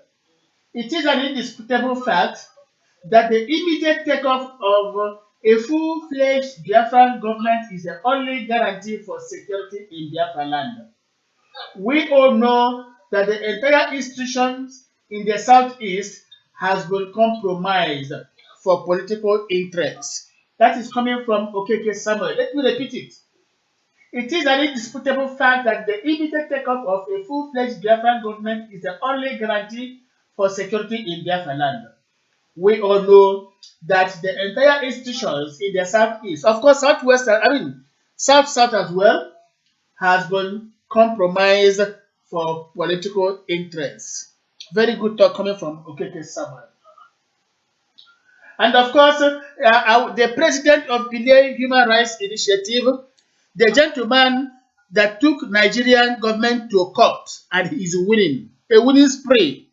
[SPEAKER 1] It is an indisputable fact that the immediate takeoff of a full-fledged Biafran government is the only guarantee for security in Biafra land. We all know that the entire institutions in the southeast has been compromised for political interests. That is coming from Okeke Samuel. Let me repeat it. It is an indisputable fact that the immediate takeoff of a full-fledged Biafran government is the only guarantee for security in Biafra land. We all know that the entire institutions in the southeast, of course, south as well, has been compromised for political interests. Very good talk coming from Okeke Samuel. And of course, the president of Benin Human Rights Initiative, the gentleman that took Nigerian government to court and is winning, a winning spree,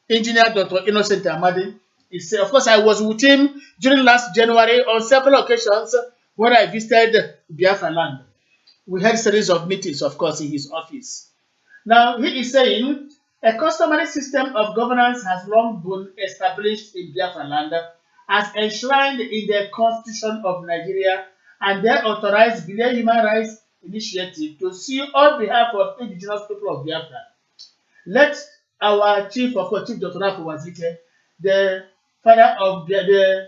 [SPEAKER 1] Engineer Dr. Innocent Amadi, he said, of course, I was with him during last January on several occasions when I visited Biafra land. We had a series of meetings, of course, in his office. Now, he is saying a customary system of governance has long been established in Biafra land as enshrined in the Constitution of Nigeria and then authorized Benin Human Rights Initiative to sue on behalf of indigenous people of Biafra. Let our chief of course, Chief Dr. Rafu Wazike, the father of the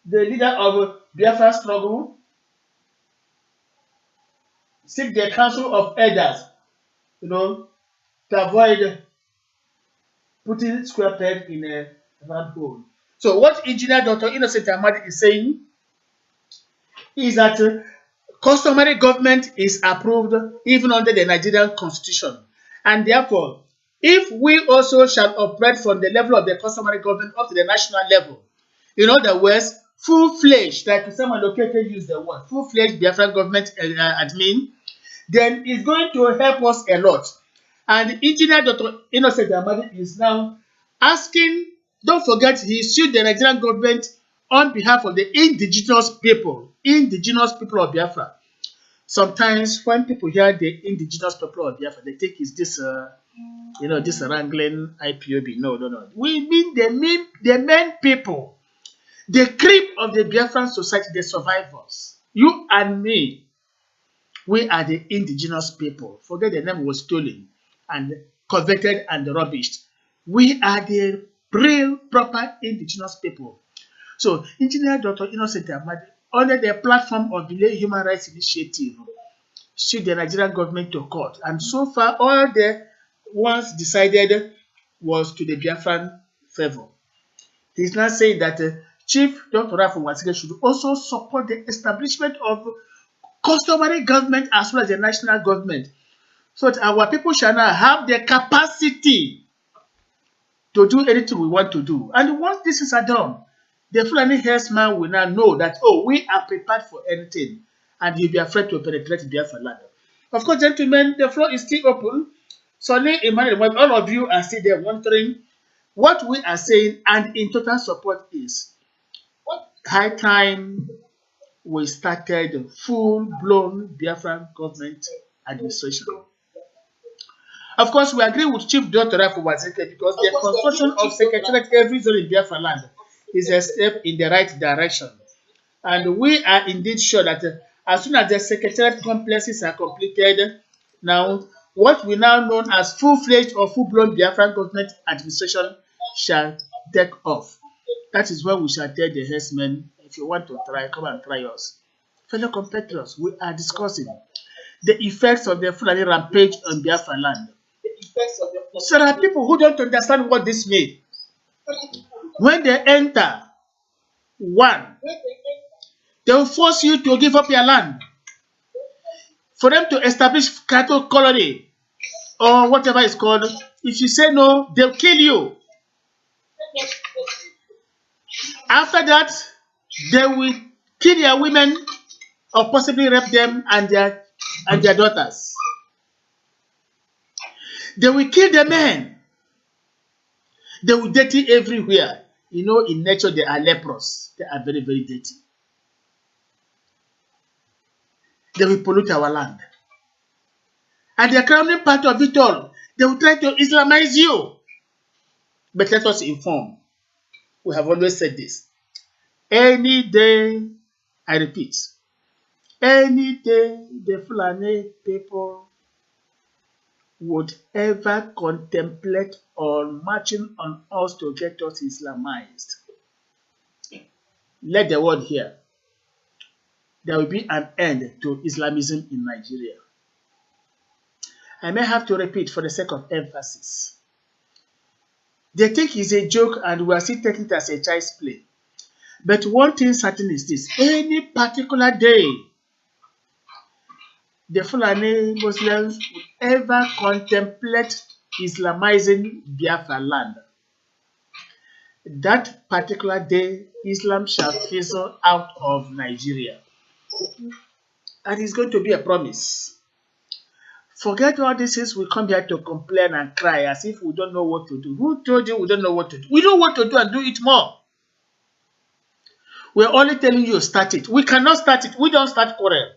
[SPEAKER 1] leader of Biafra struggle, seek the council of elders, to avoid putting square peg in a round hole. So what Engineer Dr. Innocent Amadi is saying is that customary government is approved even under the Nigerian constitution. And therefore, if we also shall operate from the level of the customary government up to the national level, in other words, full-fledged, like someone Okeke used the word, full-fledged Biafran government admin, then it's going to help us a lot. And Engineer Dr. Innocent Amadi is now asking, don't forget, he sued the Nigerian government on behalf of the indigenous people of Biafra. Sometimes when people hear the indigenous people of Biafra, they think it's this, this wrangling IPOB. No. We mean the main people, the cream of the Biafran society, the survivors. You and me, we are the indigenous people. Forget the name was stolen and coveted and rubbished. We are the real, proper indigenous people. So, Engineer Dr. Innocent Amadi, under the platform of the Human Rights Initiative, sued the Nigerian government to court. And so far, all the ones decided was to the Biafran favor. He's now saying that Chief Dr. Rafu Wazike should also support the establishment of customary government as well as the national government, so that our people shall now have the capacity to do anything we want to do. And once this is done, the Fulani herdsman will now know that, we are prepared for anything, and he'll be afraid to penetrate Biafra land. Of course, gentlemen, the floor is still open. Sonny, Emmanuel, all of you are still there wondering what we are saying, and in total support is high time we started full-blown Biafran government administration. Of course, we agree with Chief Dr. Rafu Wazike because the construction of secretariat every zone in Biafra land is a step in the right direction. And we are indeed sure that as soon as the secretariat complexes are completed, now what we now known as full-fledged or full-blown Biafran government administration shall take off. That is when we shall tell the herdsmen, if you want to try, come and try us. Fellow compatriots, we are discussing the effects of the Fulani rampage on Biafra land. So there are people who don't understand what this means. When they enter, one, they will force you to give up your land. For them to establish cattle colony or whatever it's called, if you say no, they'll kill you. After that, they will kill their women or possibly rape them and their daughters. They will kill the men. They will dirty everywhere. You know, in nature, they are leprous. They are very, very dirty. They will pollute our land. And the crowning part of it all, they will try to Islamize you. But let us inform. We have always said this. Any day, I repeat, any day the Fulani people would ever contemplate on marching on us to get us Islamized, let the world hear. There will be an end to Islamism in Nigeria. I may have to repeat for the sake of emphasis. They think it's a joke and we are still taking it as a child's play. But one thing certain is this: any particular day the Fulani Muslims would ever contemplate Islamizing Biafra land, that particular day Islam shall fizzle out of Nigeria. And it's going to be a promise. Forget all this is we come here to complain and cry as if we don't know what to do. Who told you we don't know what to do? We know what to do and do it more. We're only telling you start it. We cannot start it. We don't start quarrel.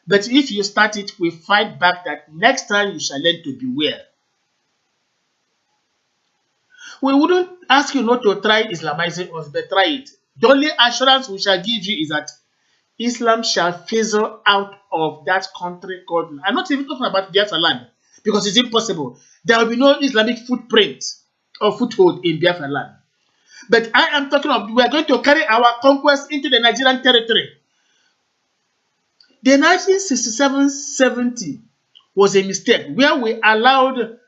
[SPEAKER 1] But if you start it, we fight back that next time you shall learn to beware. We wouldn't ask you not to try Islamizing us, but try it. The only assurance we shall give you is that Islam shall fizzle out of that country called, I'm not even talking about Biafra land, because it's impossible. There will be no Islamic footprint or foothold in Biafra land. But I am talking of, we are going to carry our conquest into the Nigerian territory. The 1967-70 was a mistake where we allowed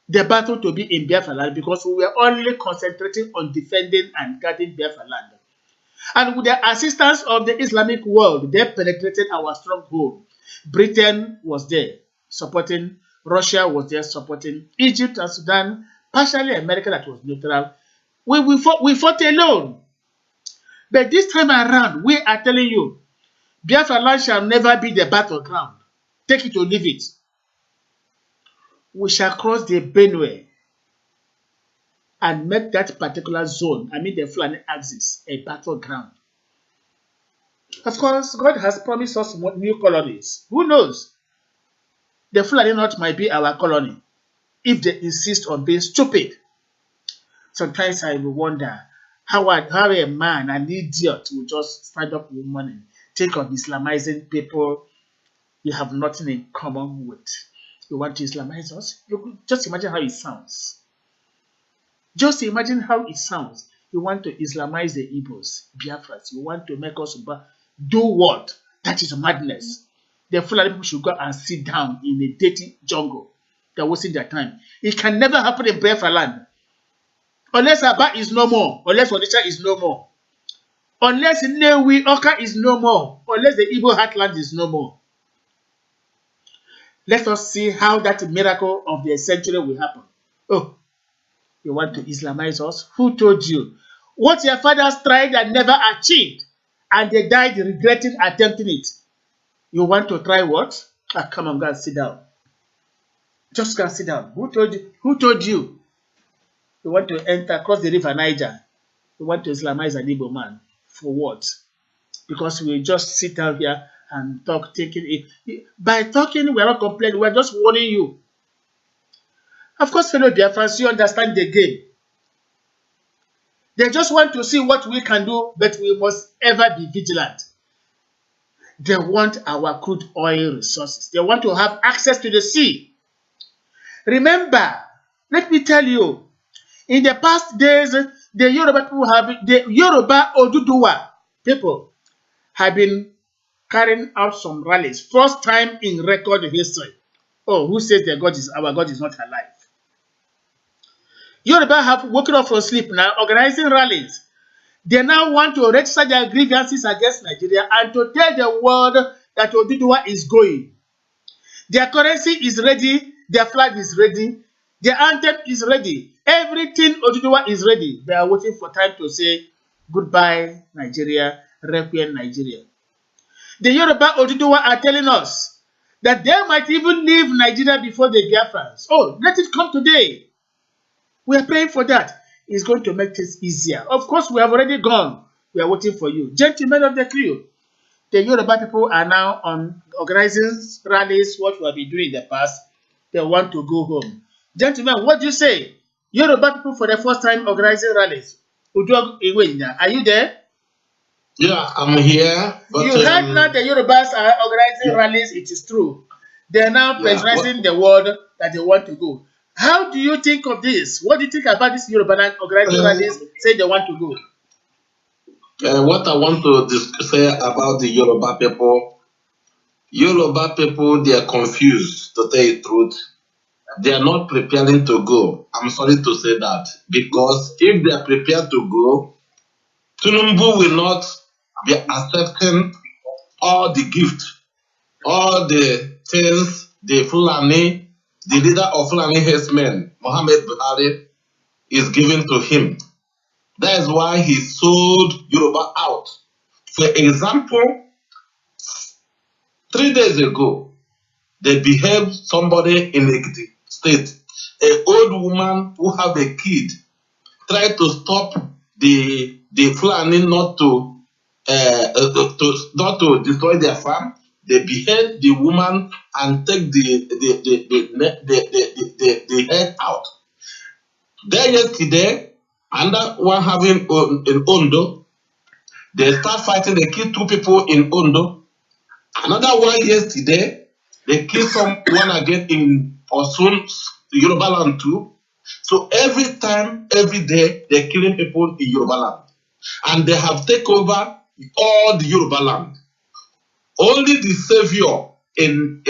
[SPEAKER 1] the battle to be in Biafra land because we were only concentrating on defending and guarding Biafra land. And with the assistance of the Islamic world, they penetrated our stronghold. Britain was there supporting, Russia was there supporting, Egypt and Sudan, partially America that was neutral. We fought alone. But this time around, we are telling you, Biafra land shall never be the battleground. Take it or leave it. We shall cross the Benue and make that particular zone, I mean the Fulani axis, a battleground. Of course, God has promised us new colonies. Who knows? The Fulani North might be our colony if they insist on being stupid. Sometimes I will wonder how a man, an idiot, will just stand up one morning, think of Islamizing people you have nothing in common with. You want to Islamize us? You just imagine how it sounds. Just imagine how it sounds. You want to Islamize the Igbos, Biafras. You want to make us do what? That is madness. The Fulani people should go and sit down in a dirty jungle. They're wasting their time. It can never happen in Biafra land. Unless Aba is no more. Unless Onitsha is no more. Unless Nnewi, Oka is no more. Unless the Igbo heartland is no more. Let us see how that miracle of the century will happen. Oh, you want to Islamize us? Who told you? What your fathers tried and never achieved, and they died regretting attempting it. You want to try what? Ah, come on, go and sit down. Just go and sit down. Who told you? Who told you? You want to enter across the river Niger. You want to Islamize an Igbo man. For what? Because we just sit down here and talk, taking it. By talking, we are not complaining. We are just warning you. Of course, fellow Biafrans, you understand the game. They just want to see what we can do, but we must ever be vigilant. They want our crude oil resources. They want to have access to the sea. Remember, let me tell you, in the past days, the Yoruba people the Yoruba Oduduwa people have been carrying out some rallies. First time in record history. Oh, who says our God is not alive? Yoruba have woken up from sleep now, organizing rallies. They now want to register their grievances against Nigeria and to tell the world that Oduduwa is going. Their currency is ready, their flag is ready, their anthem is ready. Everything Oduduwa is ready. They are waiting for time to say goodbye, Nigeria, requiem, Nigeria. The Yoruba Oduduwa are telling us that they might even leave Nigeria before the Biafrans. Oh, let it come today. We are praying for that. It's going to make things easier. Of course, we have already gone. We are waiting for you. Gentlemen of the crew, the Yoruba people are now on organizing rallies, what we have been doing in the past. They want to go home. Gentlemen, what do you say? Yoruba people for the first time organizing rallies. Udo Iwenya, are you there?
[SPEAKER 6] Yeah, I'm here. But
[SPEAKER 1] You heard now the Yorubas are organizing rallies, it is true. They are now pressurizing the world that they want to go. How do you think of this? What do you think about this Yoruba organizing rallies saying they want to go?
[SPEAKER 6] what I want to say about the Yoruba people, they are confused, to tell you the truth. They are not preparing to go. I'm sorry to say that. Because if they are prepared to go, Tinubu will not be accepting all the gifts, all the things the leader of Fulani herdsmen, Mohammed Buhari, is giving to him. That is why he sold Yoruba out. For example, 3 days ago, they behaved somebody in Ekiti State. An old woman who have a kid tried to stop the Fulani not to destroy their farm. They behead the woman and take the head out. There yesterday, another one having in Ondo, they start fighting. They kill 2 people in Ondo. Another one yesterday, they kill someone again in Osun, Yoruba land too. So every time, every day, they're killing people in Yoruba land. And they have taken over all the Yoruba land. Only the savior in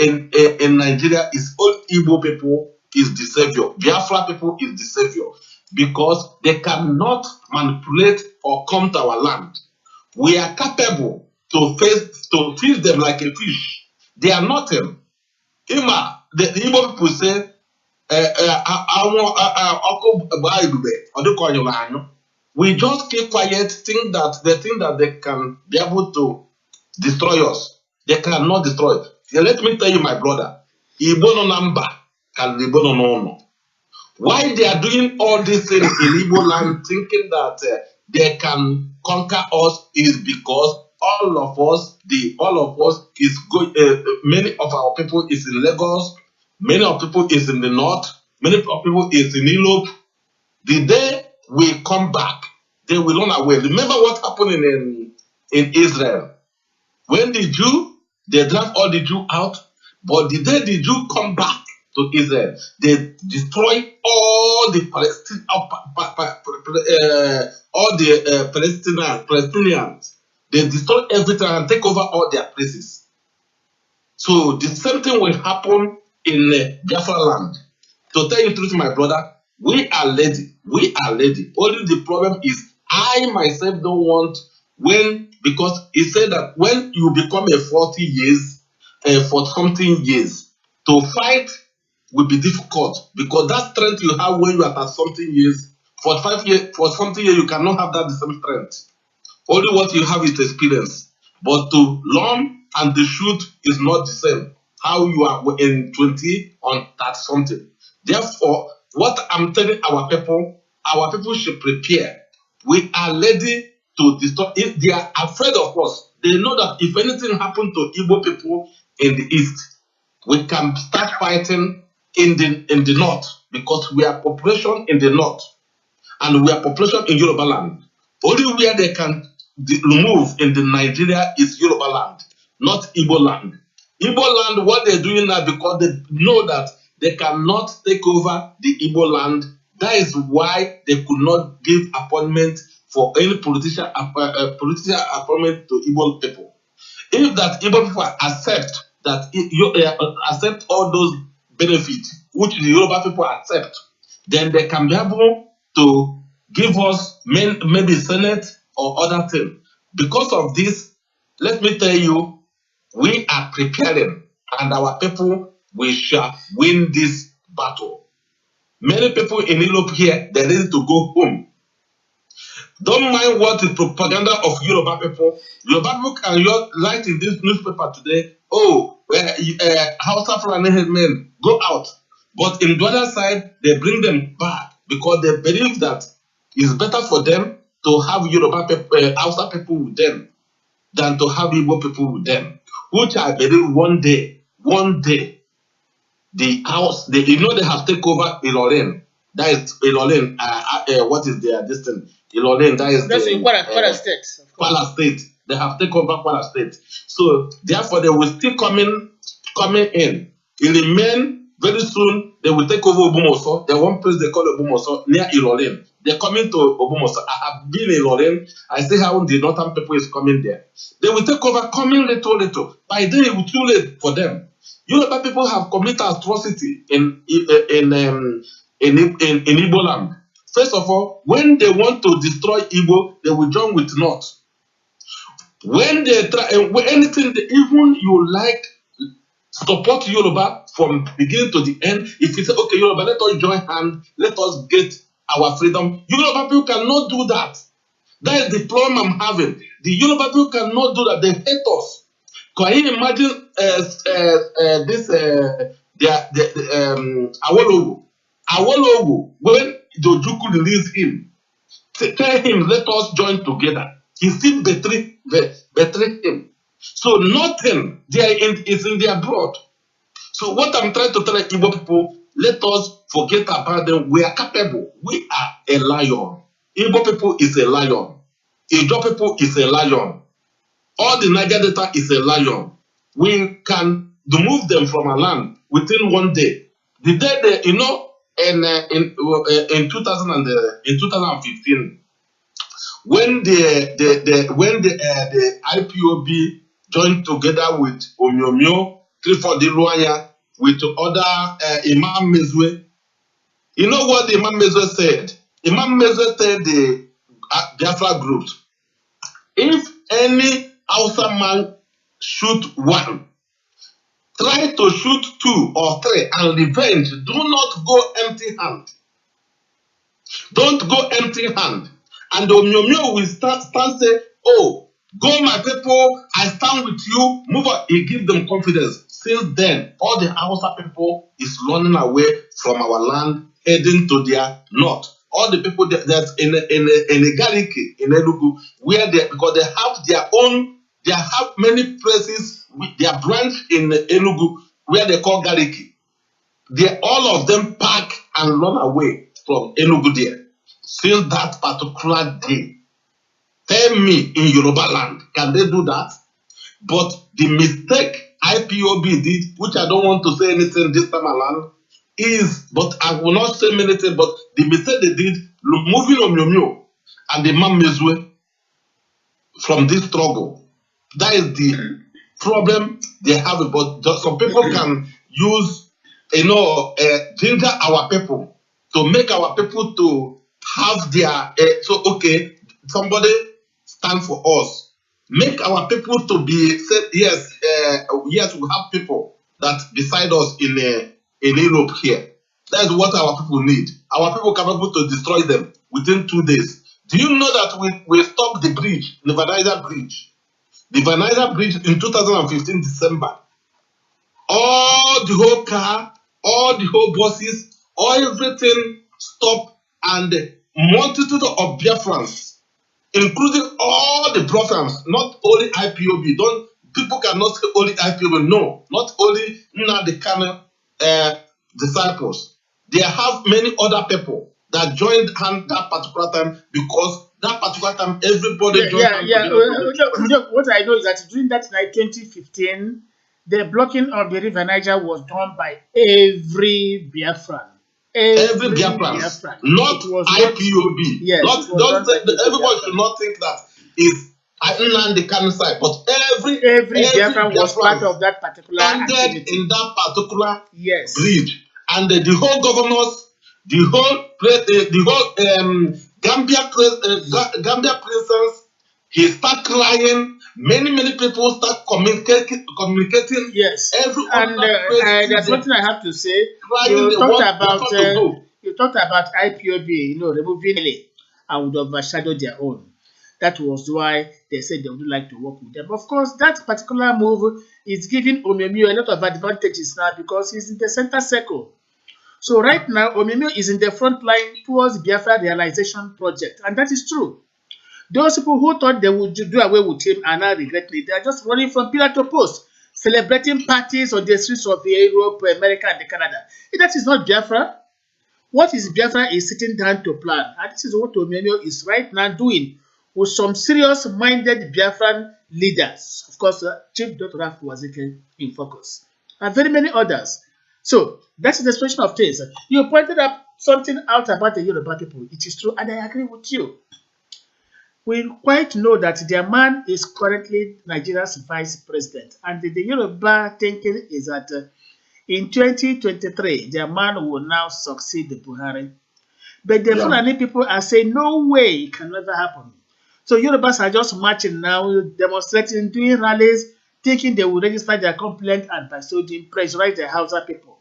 [SPEAKER 6] Nigeria is all Igbo people is the savior. Biafra people is the savior. Because they cannot manipulate or come to our land. We are capable to feed them like a fish. They are nothing. Ima, the Igbo people say, we just keep quiet, think that they can be able to destroy us. They cannot destroy. Yeah, let me tell you, my brother, Igbo no number can Igbo no. Why they are doing all these things in Igbo land, thinking that they can conquer us, is because all of us is going. Many of our people is in Lagos. Many of people is in the north. Many of people is in Europe. The day we come back, they will run away. Remember what happened in Israel when they drag all the Jew out. But the day the Jew come back to Israel, they destroy all the Palestinians. They destroy everything and take over all their places. So the same thing will happen in Biafra land. To tell you the truth, my brother, we are ready. We are ready. Only the problem is I myself don't want because he said that when you become a 40 years, for something years, to fight will be difficult because that strength you have when you are at something years, for something years, you cannot have that the same strength. Only what you have is experience. But to learn and to shoot is not the same. How you are in 20 on that something. Therefore, what I'm telling our people should prepare. We are ready to destroy. If they are afraid of us, they know that if anything happened to Igbo people in the east, we can start fighting in the north because we are population in the north and we are population in Yoruba land. Only where they can remove in the Nigeria is Yoruba land, not Igbo land. Igbo land, what they're doing now, because they know that they cannot take over the Igbo land. That is why they could not give appointment for any political appointment to Igbo people. If that Igbo people accept that accept all those benefits which the Yoruba people accept, then they can be able to give us maybe Senate or other thing. Because of this, let me tell you, we are preparing, and our people, we shall win this battle. Many people in Europe here, they're ready to go home. Don't mind what the propaganda of Yoruba people. Yoruba people can write in this newspaper today, oh, Hausa Fulani men go out. But in the other side, they bring them back because they believe that it's better for them to have Yoruba people, Hausa people with them than to have Igbo people with them. Which I believe one day, the house, they have taken over Ilorin. That is Ilorin. What is their distance? Ilorin. That is
[SPEAKER 1] That's in Kwara State.
[SPEAKER 6] Kwara State. They have taken over Kwara State. So therefore, they will still coming in. In the main, very soon they will take over Obumoso. The one place they call Obumoso near Ilorin. They're coming to Obumoso. I have been in Ilorin. I see how the northern people is coming there. They will take over, coming little. By then, it will be too late for them. Yoruba people have committed atrocity in Igbo land. First of all, when they want to destroy Igbo, they will join with North. When they try, anything, even you like, support Yoruba from beginning to the end. If you say, okay, Yoruba, let us join hands, let us get our freedom. Yoruba people cannot do that. That is the problem I'm having. The Yoruba people cannot do that. They hate us. Can you imagine this Awolowo, when Dojuku released him, tell him, let us join together. He still betrayed him. So nothing is in their blood. So what I'm trying to tell Igbo people, let us forget about them. We are capable. We are a lion. Igbo people is a lion. Ijo people is a lion. All the Niger Delta is a lion. We can remove them from our land within one day. The day they, in 2015, when the IPOB joined together with Omyomyo, Clifford Iruanya, with other Imam Mezwe, you know what Imam Mezwe said? Imam Mezwe said the Biafra groups, if any Hausa man shoot one, try to shoot 2 or 3 and revenge. Do not go empty-handed. Don't go empty-handed. And the Omyomyo will stand say, oh, go my people, I stand with you, move on. He gives them confidence. Since then, all the Hausa people is running away from our land, heading to their north. All the people that's in Gariki, in Enugu, because they have their own, they have many places with their branch in Enugu where they call Gariki. All of them pack and run away from Enugu there. Since that particular day, tell me in Yoruba land, can they do that? But the mistake IPOB did, which I don't want to say anything this time around, is, but I will not say many things, but the mistake they did, removing Omyomyo and the Imam Mezwe from this struggle. That is the problem they have. But some people can use, ginger our people to make our people to have their, okay, somebody stand for us. Make our people to be said, yes, yes, we have people that beside us in Europe here. That's what our people need. Our people can be able to destroy them within 2 days. Do you know that we stopped the bridge, the Vanessa Bridge? The Vanessa Bridge in 2015 December. All the whole car, all the whole buses, everything stopped, and multitude of Biafrans, including all the Biafrans, not only IPOB. People cannot say only IPOB. No, not only Nnamdi Kanu disciples. They have many other people that joined hand that particular time, because that particular time everybody joined hand together.
[SPEAKER 1] What I know is that during that night, 2015, The blocking of the River Niger was done by every Biafran.
[SPEAKER 6] Every
[SPEAKER 1] Every
[SPEAKER 6] Biafrans,
[SPEAKER 1] Biafran.
[SPEAKER 6] not
[SPEAKER 1] It was not,
[SPEAKER 6] IPOB.
[SPEAKER 1] yes,
[SPEAKER 6] Not
[SPEAKER 1] it was
[SPEAKER 6] don't
[SPEAKER 1] done by every
[SPEAKER 6] everybody should
[SPEAKER 1] Biafran.
[SPEAKER 6] not think that is Inland the Kanu side, but
[SPEAKER 1] Every
[SPEAKER 6] every
[SPEAKER 1] Biafran was part
[SPEAKER 6] Biafrans
[SPEAKER 1] of that particular
[SPEAKER 6] ended in
[SPEAKER 1] activity.
[SPEAKER 6] that particular
[SPEAKER 1] Yes.
[SPEAKER 6] bridge, and the whole governors, the whole Gambia presence, he start crying. Many people start communicating.
[SPEAKER 1] Yes.
[SPEAKER 6] Every
[SPEAKER 1] And
[SPEAKER 6] other press
[SPEAKER 1] there's
[SPEAKER 6] citizen
[SPEAKER 1] something I have to say.
[SPEAKER 6] crying. They want Biafra to go.
[SPEAKER 1] You talked about IPOB, removing LA and would overshadow their own. That was why they said they would like to work with them. Of course, that particular move is giving Omemio a lot of advantages now because he's in the center circle. So right now, Omemio is in the front line towards Biafra realization project, and that is true. Those people who thought they would do away with him are now regretting it. They are just running from pillar to post, celebrating parties on the streets of Europe, America, and Canada. That is not Biafra. What is Biafra is sitting down to plan. And this is what Omemio is right now doing with some serious-minded Biafran leaders. Of course, Chief Dr. Ralph Wazike in focus. And very many others. So, that is the situation of things. You pointed up something out about the Yoruba people. It is true, and I agree with you. We quite know that their man is currently Nigeria's vice president, and the Yoruba thinking is that in 2023, their man will now succeed Buhari. But the
[SPEAKER 6] Yeah.
[SPEAKER 1] Fulani people are saying, no way, it can never happen. So Yorubas are just marching now, demonstrating, doing rallies, thinking they will register their complaint and by so doing pressurize the Hausa people.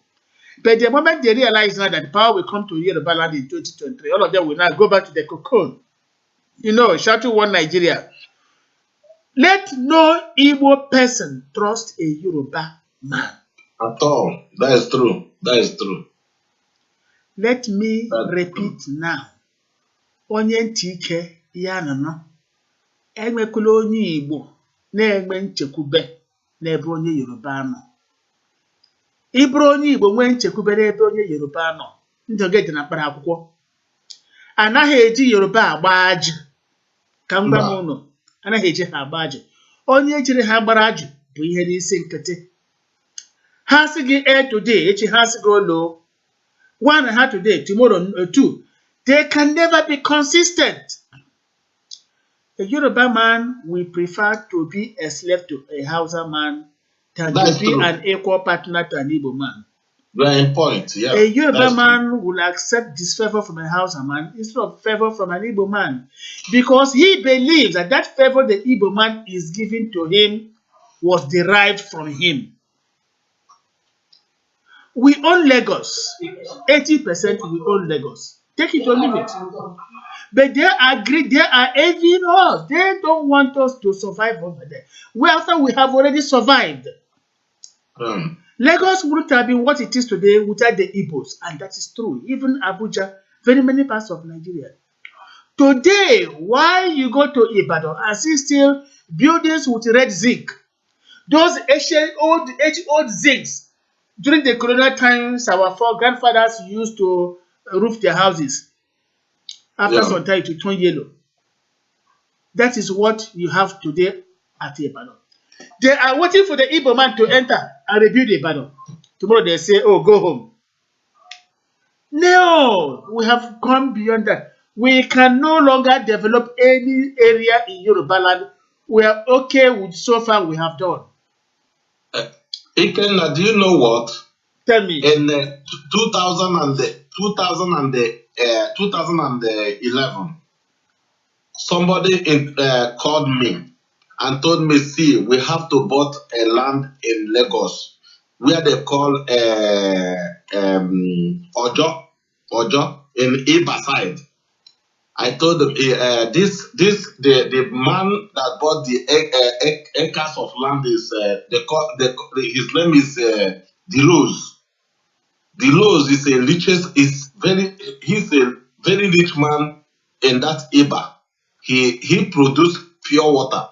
[SPEAKER 1] But the moment they realize now that the power will come to Yoruba land in 2023, all of them will now go back to the cocoon. Shouting one Nigeria. Let no Igbo person trust a Yoruba man.
[SPEAKER 6] At all. That is true. That is true.
[SPEAKER 1] Let me
[SPEAKER 6] That's
[SPEAKER 1] repeat now. Onye ntị ike ya nọ. Enwekwala onye Igbo na-enwe nchekwube n'ebe onye Yoruba nọ. Ị bụrụ onye Igbo nwee nchekwube n'ebe onye Yoruba nọ, ndụ gị dị na mkpara akwụkwọ. Anaghị eji Yoruba agba ajụ. Ka m gwa m unu, anaghị eji ha agba ajụ. Onye jiri ha gbara ajụ bụ ihe n'isi nkịtị. Ha sị gị today, echi ha sị gị olo. One ha today, tomorrow two. They can never be consistent. A Yoruba man will prefer to be a slave to a Hausa man than
[SPEAKER 6] That
[SPEAKER 1] to
[SPEAKER 6] is
[SPEAKER 1] be
[SPEAKER 6] true.
[SPEAKER 1] an equal partner to an Igbo man.
[SPEAKER 6] Very point. Yeah.
[SPEAKER 1] A Yoruba
[SPEAKER 6] That's
[SPEAKER 1] man will accept disfavor from a Hausa man instead of favor from an Igbo man because he believes that that favor the Igbo man is giving to him was derived from him. We own Lagos. 80% we own Lagos. Take it or leave it. But they agree, they are envying us. They don't want us to survive over there. After we have already survived.
[SPEAKER 6] true.
[SPEAKER 1] Lagos wouldn't have been what it is today without the Igbos, and that is true. Even Abuja, very many parts of Nigeria. Today, why you go to Ibadan and see still buildings with red zinc, those ancient old zincs. During the colonial times, our grandfathers used to roof their houses. After some time, it will turn yellow. That is what you have today at Ibadan. They are waiting for the Igbo man to enter and rebuild Ibadan. Tomorrow they say, oh, go home. No, we have gone beyond that. We can no longer develop any area in Yoruba land. We are okay with so far we have done.
[SPEAKER 6] Ikenna, do you know what?
[SPEAKER 1] Tell me.
[SPEAKER 6] In 2011, somebody called me and told me, see, we have to buy a land in Lagos where they call Ojo in Iba side. I told them, the man that bought the acres of land is his name is Delose. Delose is he's a very rich man in that Iba. He produced pure water.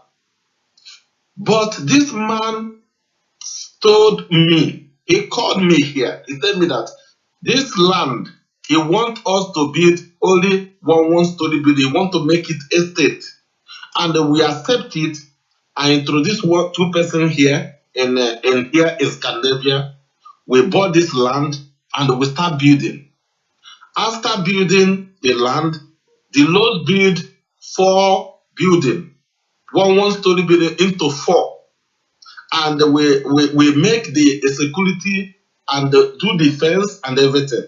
[SPEAKER 6] But this man told me, he called me here, he told me that this land, he wants us to build only one-story building. He want to make it estate. And we accept it. I introduce two persons here. in here in Scandinavia. We bought this land and we start building. After building the land, the Lord built 4 buildings, one story building into 4, and we make the security and do the fence and everything.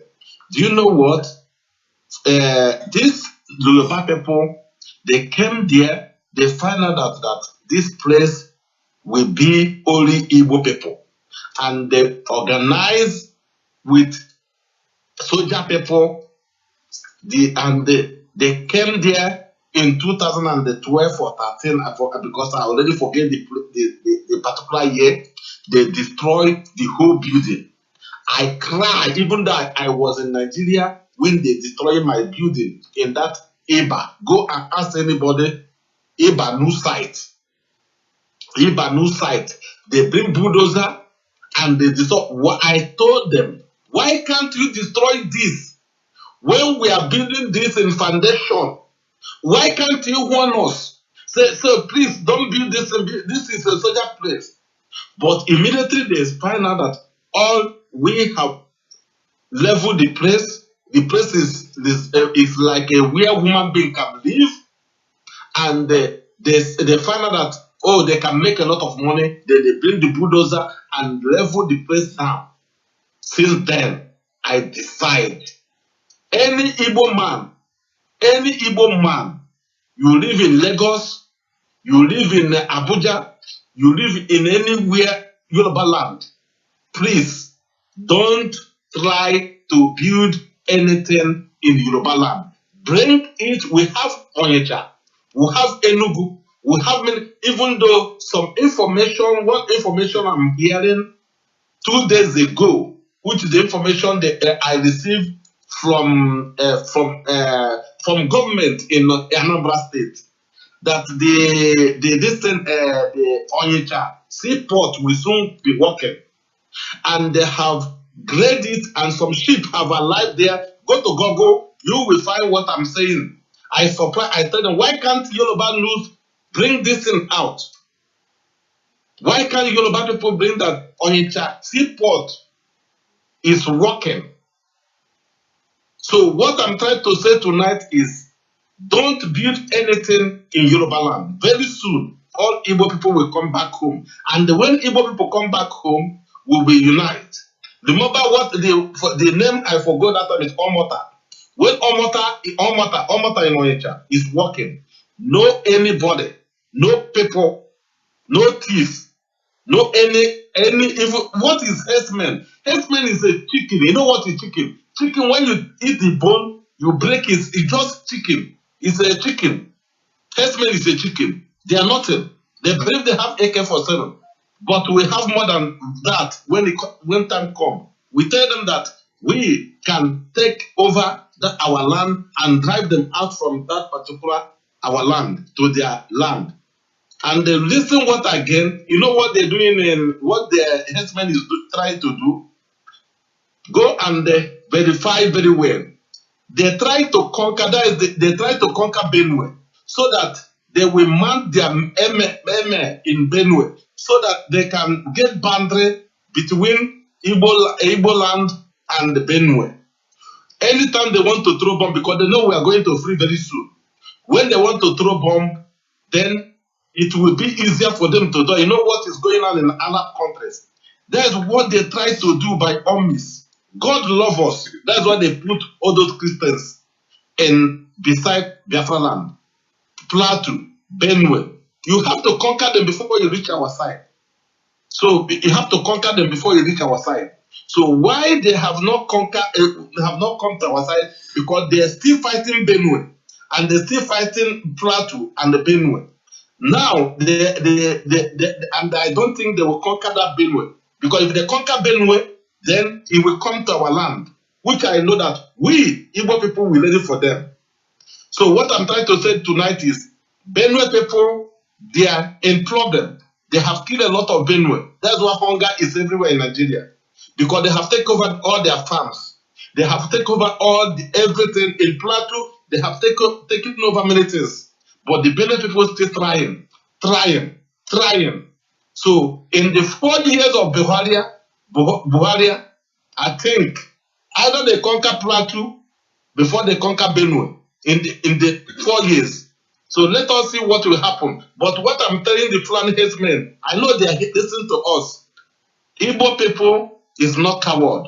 [SPEAKER 6] Do you know what? These Yoruba people, they came there, they find out that this place will be only Igbo people, and they organize with soldier people. They came there in 2012 or 13, because I already forget the particular year. They destroyed the whole building. I cried, even though I was in Nigeria when they destroyed my building in that Eba. Go and ask anybody, Eba new site. Eba new site. They bring bulldozer and they destroy. I told them, why can't you destroy this? When we are building this in foundation, why can't you warn us? Say, please don't build this. This is a soldier place. But immediately they find out that all we have leveled the place. The place is like a where human being can live, and they find out that, oh, they can make a lot of money. Then they bring the bulldozer and level the place down. Since then, I decide any Igbo man, you live in Lagos, you live in Abuja, you live in anywhere Yoruba land, please don't try to build anything in Yoruba land. Bring it. We have Onitsha, we have Enugu, we have many, even though some information, one information I'm hearing 2 days ago, which is the information that I received from government in Anambra State, that the Onitsha seaport will soon be working, and they have graded it, and some sheep have arrived there. Go to Google, you will find what I'm saying. I tell them, why can't Yoruba news bring this thing out? Why can't Yoruba people bring that Onitsha seaport is working? So what I'm trying to say tonight is, don't build anything in Yoruba land. Very soon, all Igbo people will come back home. And when Igbo people come back home, we will unite. Remember what the name I forgot that time is Omota. When Omota in Onitsha is working, no anybody, no people, no thief, no any even, what is herdsman? Herdsman is a chicken. You know what is chicken? Chicken, when you eat the bone, you break it. It's just chicken. It's a chicken. Herdsman is a chicken. They are nothing. They believe they have AK-47, but we have more than that. When time comes, we tell them that we can take over our land and drive them out from that particular our land to their land. And they listen what again, you know what they're doing and what the herdsman is trying to do? Go and verify very well. They try to conquer, they try to conquer Benue, so that they will mount their MA in Benue, so that they can get boundary between Igbo land and Benue. Anytime they want to throw bomb, because they know we are going to free very soon. When they want to throw bomb, then it will be easier for them to do. You know what is going on in Arab countries? That's what they try to do by all means. God love us. That's why they put all those Christians in beside Biafra land, Plateau, Benue. You have to conquer them before you reach our side. So you have to conquer them before you reach our side. So why they have not conquered, they have not come to our side? Because they are still fighting Benue, and they're still fighting Plateau and the Benue. Now, and I don't think they will conquer that Benue, because if they conquer Benue, then it will come to our land, which I know that we Igbo people will ready for them. So what I'm trying to say tonight is, Benue people, they are in problem. They have killed a lot of Benue. That's why hunger is everywhere in Nigeria, because they have taken over all their farms. They have taken over everything in Plateau. They have taken over many things. But the Benue people still trying. So in the 4 years of Buhari, I think either they conquer Plateau before they conquer Benue in the 4 years. So let us see what will happen. But what I'm telling the Fulani herdsmen, I know they are listening to us. Igbo people is not coward.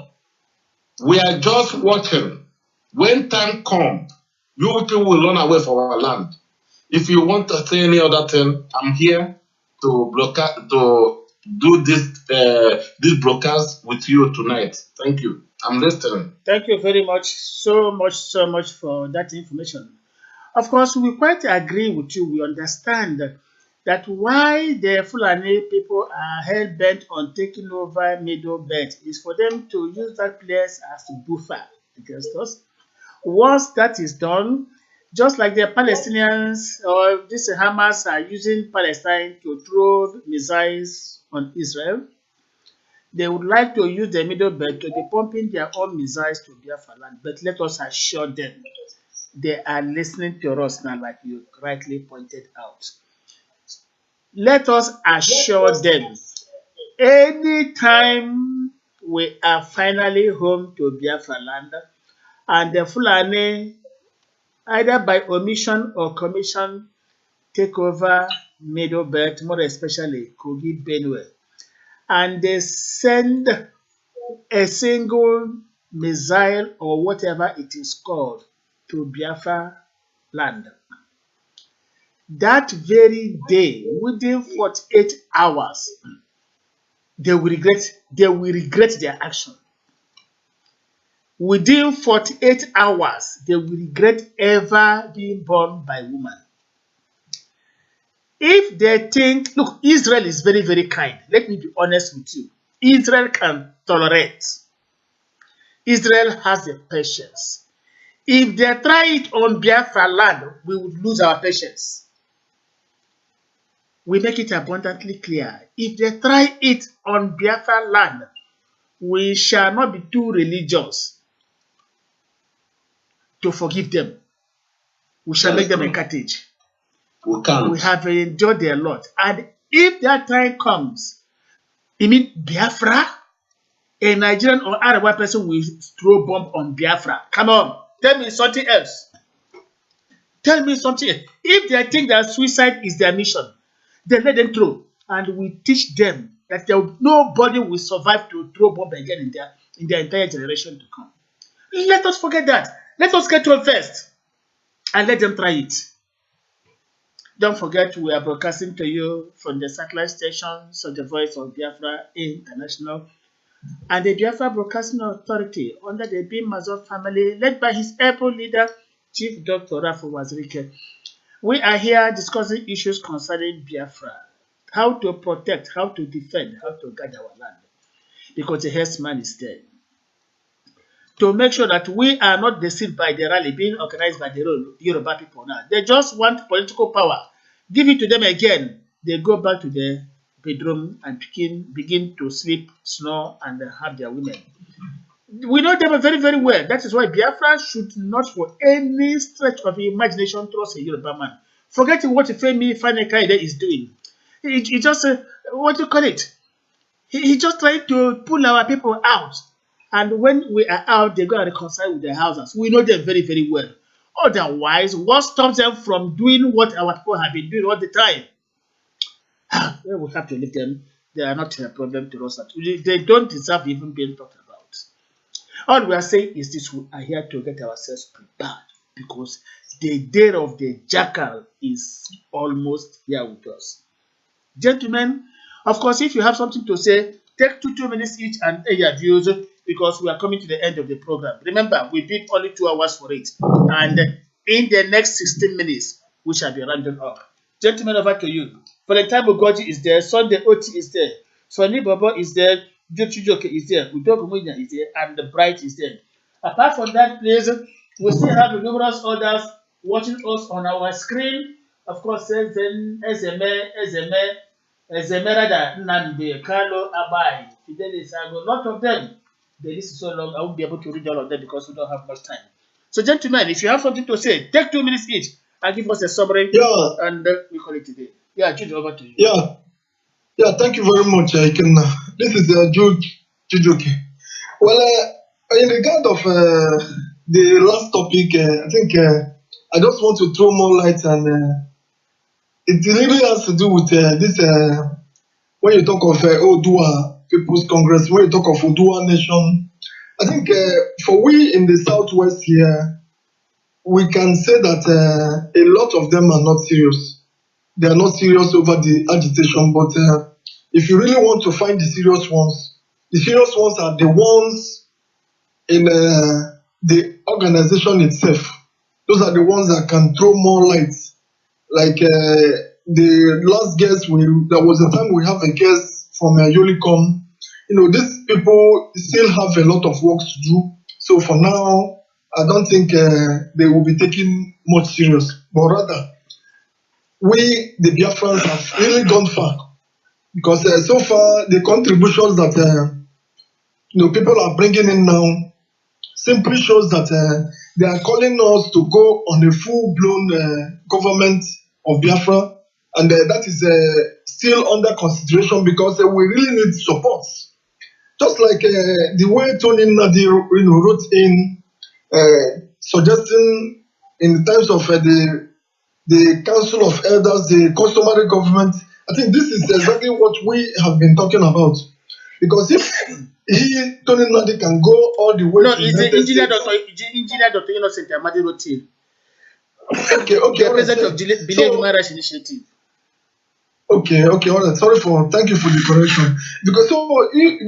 [SPEAKER 6] We are just watching. When time comes, you people will run away from our land. If you want to say any other thing, I'm here to broadcast to do this broadcast with you tonight. Thank you. I'm listening.
[SPEAKER 1] Thank you very much, so much for that information. Of course, we quite agree with you. We understand that why the Fulani people are hell bent on taking over Middle Belt is for them to use that place as a buffer against us. Once that is done, just like the Palestinians or these Hamas are using Palestine to throw missiles on Israel, they would like to use the Middle Belt to be pumping their own missiles to Biafra land. But let us assure them they are listening to us now, like you rightly pointed out. Let us assure them anytime we are finally home to Biafra land and the Fulani, either by omission or commission, take over Middle Belt, more especially Kogi Benue, and they send a single missile or whatever it is called to Biafra land. That very day, within 48 hours, they will regret their action. Within 48 hours, they will regret ever being born by woman. If they think, look, Israel is very, very kind. Let me be honest with you. Israel can tolerate. Israel has the patience. If they try it on Biafra land, we would lose our patience. We make it abundantly clear. If they try it on Biafra land, we shall not be too religious to forgive them. We shall make them a cartage.
[SPEAKER 6] We can't.
[SPEAKER 1] We have enjoyed their lot. And if that time comes, you mean Biafra? A Nigerian or Arab person will throw bomb on Biafra. Come on, tell me something else. Tell me something else. If they think that suicide is their mission, then let them throw. And we teach them that nobody will survive to throw bomb again in their entire generation to come. Let us forget that. Let us get to it first and let them try it. Don't forget, we are broadcasting to you from the satellite stations of the Voice of Biafra International and the Biafra Broadcasting Authority under the bim-massob family, led by his able leader, Chief Dr. Rafu Wazirike. We are here discussing issues concerning Biafra, how to protect, how to defend, how to guard our land, because the herdsman is there. To make sure that we are not deceived by the rally being organized by the Yoruba people now. They just want political power. Give it to them again. They go back to the bedroom and begin to sleep, snore, and have their women. We know them very, very well. That is why Biafra should not for any stretch of imagination trust a Yoruba man. Forget what Femi Fanekaide is doing. He just, what do you call it? He just trying to pull our people out. And when we are out, they go and reconcile with their houses. We know them very, very well. Otherwise, what stops them from doing what our people have been doing all the time? Well, we have to leave them. They are not a problem to us. They don't deserve even being talked about. All we are saying is this: we are here to get ourselves prepared because the day of the jackal is almost here with us. Gentlemen, of course, if you have something to say, take 2 minutes each and air your views because we are coming to the end of the program. Remember, we did only 2 hours for it. And in the next 16 minutes, we shall be rounding up. Gentlemen, over to you. Valentine Bugoji is there, Sunday Oti is there, Sonny Bobo is there, Joke is there, Udogo Munya is there, and the Bright is there. Apart from that, please, we still have numerous others watching us on our screen. Of course, Ezemerada, Nnamdi, Carlo, Abai, Fidelis Ago, a lot of them. The list is so long, I won't be able to read all of them because we don't have much time. So, gentlemen, if you have something to say, take 2 minutes each and give us a summary,
[SPEAKER 2] Yeah,
[SPEAKER 1] and we call it today. Yeah, Jude, over to you.
[SPEAKER 2] yeah. Yeah, thank you very much, Ikenna. This is Jude Chijoke. Well, in regard of the last topic, I think I just want to throw more light, and it really has to do with this. When you talk of Odua People's Congress, when you talk of Odua Nation, I think for we in the Southwest here, we can say that a lot of them are not serious. They are not serious over the agitation, but if you really want to find the serious ones are the ones in the organization itself. Those are the ones that can throw more light. Like the last guest, there was a time we have a guest from Yolicom. These people still have a lot of work to do. So for now, I don't think they will be taken much serious. But rather, we, the Biafrans, have really gone far because so far the contributions that people are bringing in now simply shows that they are calling us to go on a full-blown government of Biafra, and that is still under consideration because we really need support. Just like the way Tony Nadi, wrote in suggesting in terms of the Council of Elders, the customary government. I think this is exactly what we have been talking about. Because if Tony Nadi, can go all the way
[SPEAKER 1] No,
[SPEAKER 2] to
[SPEAKER 1] it's the
[SPEAKER 2] United
[SPEAKER 1] engineer
[SPEAKER 2] States.
[SPEAKER 1] Doctor Innocent Amadi Roti,
[SPEAKER 2] Okay, okay,
[SPEAKER 1] the
[SPEAKER 2] all right.
[SPEAKER 1] president
[SPEAKER 2] Yeah.
[SPEAKER 1] of Billion
[SPEAKER 2] So,
[SPEAKER 1] Human Rights Initiative.
[SPEAKER 2] okay, okay, all right. Thank you for the correction. Because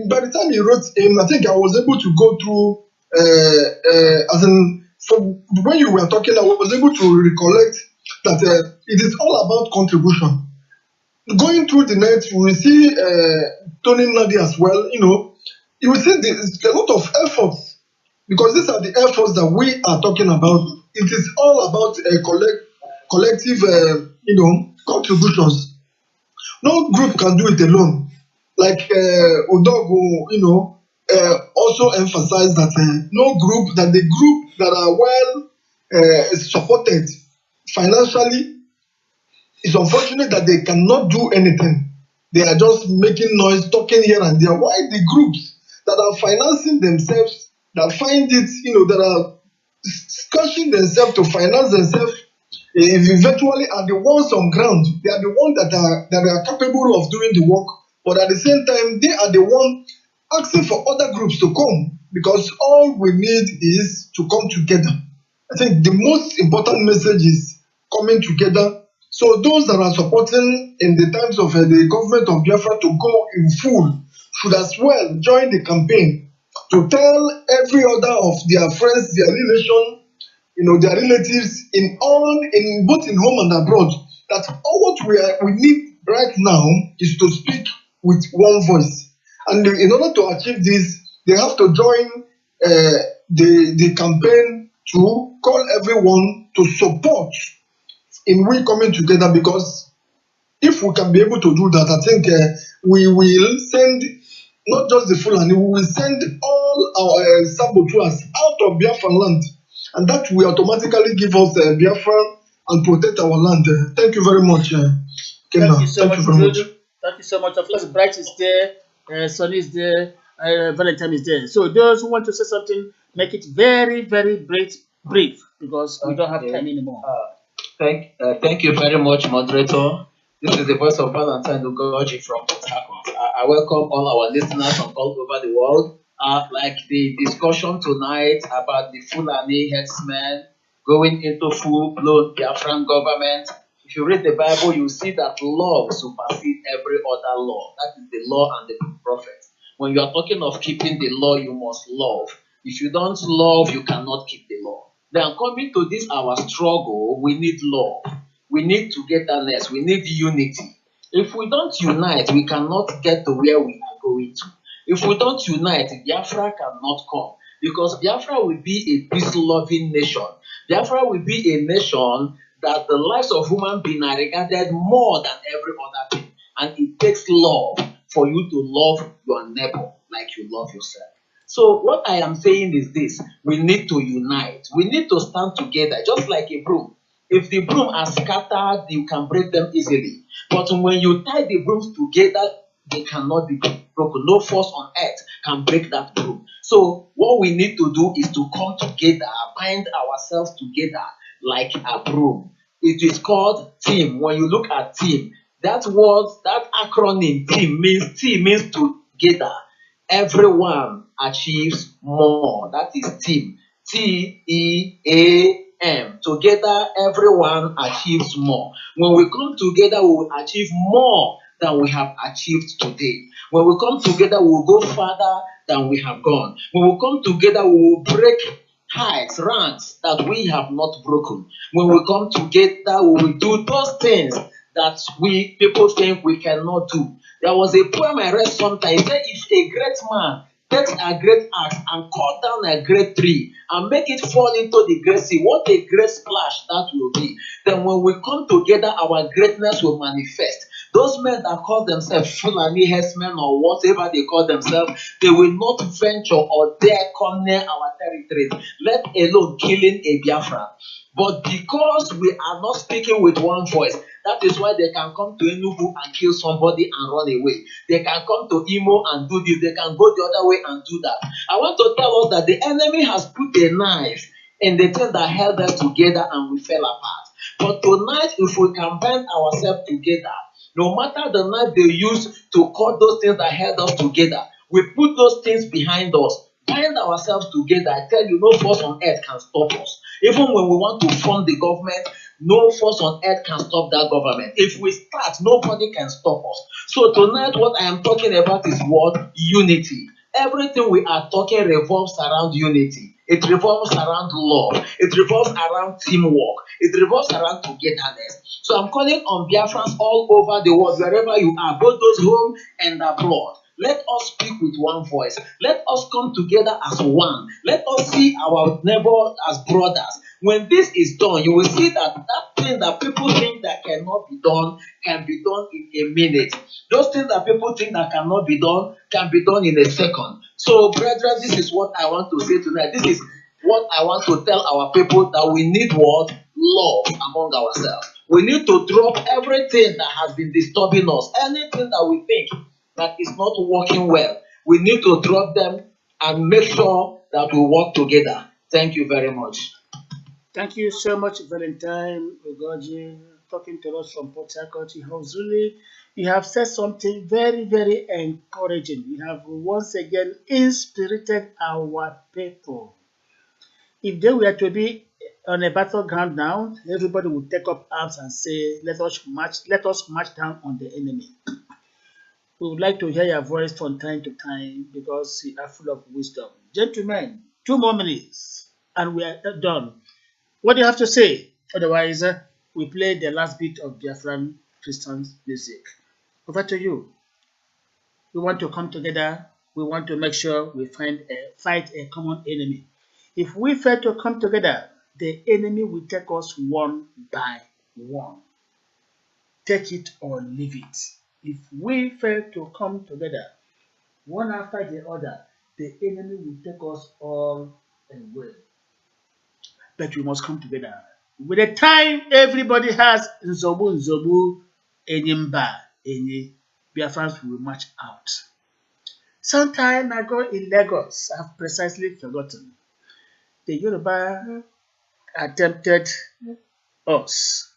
[SPEAKER 2] by the time he wrote in, I think I was able to go through, as in, from when you were talking, I was able to recollect that it is all about contribution. Going through the net, we will see Tony Nadi as well. You will see there's a lot of efforts because these are the efforts that we are talking about. It is all about collective, contributions. No group can do it alone. Like Odogo, also emphasized that the group that are well supported financially, it's unfortunate that they cannot do anything. They are just making noise, talking here and there. Why the groups that are financing themselves, that find it, that are scratching themselves to finance themselves, eventually are the ones on ground. They are the ones that are capable of doing the work, but at the same time, they are the one asking for other groups to come because all we need is to come together. I think the most important message is coming together. So those that are supporting in the times of the government of Biafra to go in full should as well join the campaign to tell every other of their friends, their relation, their relatives in both in home and abroad, that all what we need right now is to speak with one voice. And in order to achieve this, they have to join the campaign to call everyone to support in we coming together, because if we can be able to do that, I think we will send not just the Fulani, we will send all our saboteurs out of Biafra land, and that will automatically give us Biafra and protect our land. Thank you very much,
[SPEAKER 1] Thank you
[SPEAKER 2] Kenna.
[SPEAKER 1] so
[SPEAKER 2] Thank
[SPEAKER 1] much,
[SPEAKER 2] you very much.
[SPEAKER 1] Jojo. Thank you so much. Of course, Bright is there, Sonny is there, Valentine is there. So those who want to say something, make it very, very brief, because we don't have time
[SPEAKER 3] Okay.
[SPEAKER 1] anymore.
[SPEAKER 3] Thank you very much, moderator. This is the voice of Valentine Ugoji from Port Harcourt. I welcome all our listeners from all over the world. Like the discussion tonight about the Fulani herdsmen going into full-blown Biafran government. If you read the Bible, you see that love supersedes every other law. That is the law and the prophet. When you are talking of keeping the law, you must love. If you don't love, you cannot keep the law. Then coming to this our struggle, we need love. We need togetherness. We need unity. If we don't unite, we cannot get to where we are going to. If we don't unite, Biafra cannot come, because Biafra will be a peace-loving nation. Biafra will be a nation that the lives of human beings are regarded more than every other thing. And it takes love for you to love your neighbor like you love yourself. So what I am saying is this: we need to unite. We need to stand together, just like a broom.
[SPEAKER 7] If the broom are scattered, you can break them easily. But when you tie the brooms together, they cannot be broken. No force on earth can break that broom. So what we need to do is to come together, bind ourselves together like a broom. It is called team. When you look at team, that word, that acronym T means together. Everyone achieves more. That is team. TEAM. Together, everyone achieves more. When we come together, we will achieve more than we have achieved today. When we come together, we will go further than we have gone. When we come together, we will break heights, ranks that we have not broken. When we come together, we will do those things that we people think we cannot do. There was a poem I read sometime. It said, if a great man takes a great axe and cut down a great tree and make it fall into the great sea, what a great splash that will be. Then when we come together, our greatness will manifest. Those men that call themselves Fulani herdsmen or whatever they call themselves, they will not venture or dare come near our territories, let alone killing a Biafra. But because we are not speaking with one voice, that is why they can come to Enugu and kill somebody and run away. They can come to Imo and do this. They can go the other way and do that. I want to tell us that the enemy has put a knife in the thing that held us together and we fell apart. But tonight, if we can bind ourselves together, no matter the knife they use to cut those things that held us together, we put those things behind us. Bind ourselves together. I tell you, no force on earth can stop us. Even when we want to form the government, no force on earth can stop that government. If we start, nobody can stop us. So tonight, what I am talking about is what? Unity. Everything we are talking revolves around unity. It revolves around love. It revolves around teamwork. It revolves around togetherness. So I'm calling on Biafrans all over the world, wherever you are, both those home and abroad. Let us speak with one voice. Let us come together as one. Let us see our neighbor as brothers. When this is done, you will see that that thing that people think that cannot be done can be done in a minute. Those things that people think that cannot be done can be done in a second. So, brethren, this is what I want to say tonight. This is what I want to tell our people, that we need what? Love among ourselves. We need to drop everything that has been disturbing us, anything that we think that is not working well. We need to drop them and make sure that we work together. Thank you very much.
[SPEAKER 1] Thank you so much, Valentine Ugoji, talking to us from Port Harcourt. You have said something very, very encouraging. You have once again inspirited our people. If they were to be on a battleground now, everybody would take up arms and say, let us march down on the enemy. We would like to hear your voice from time to time because you are full of wisdom. Gentlemen, 2 more minutes and we are done. What do you have to say? Otherwise, we play the last bit of Biafran Christian music. Over to you. We want to come together. We want to make sure we fight a common enemy. If we fail to come together, the enemy will take us one by one. Take it or leave it. If we fail to come together, one after the other, the enemy will take us all away. But we must come together. With the time everybody has Nzobu, Enyimba, Enyi, Biafrans will march out. Some time ago in Lagos, I've precisely forgotten, the Yoruba attempted us,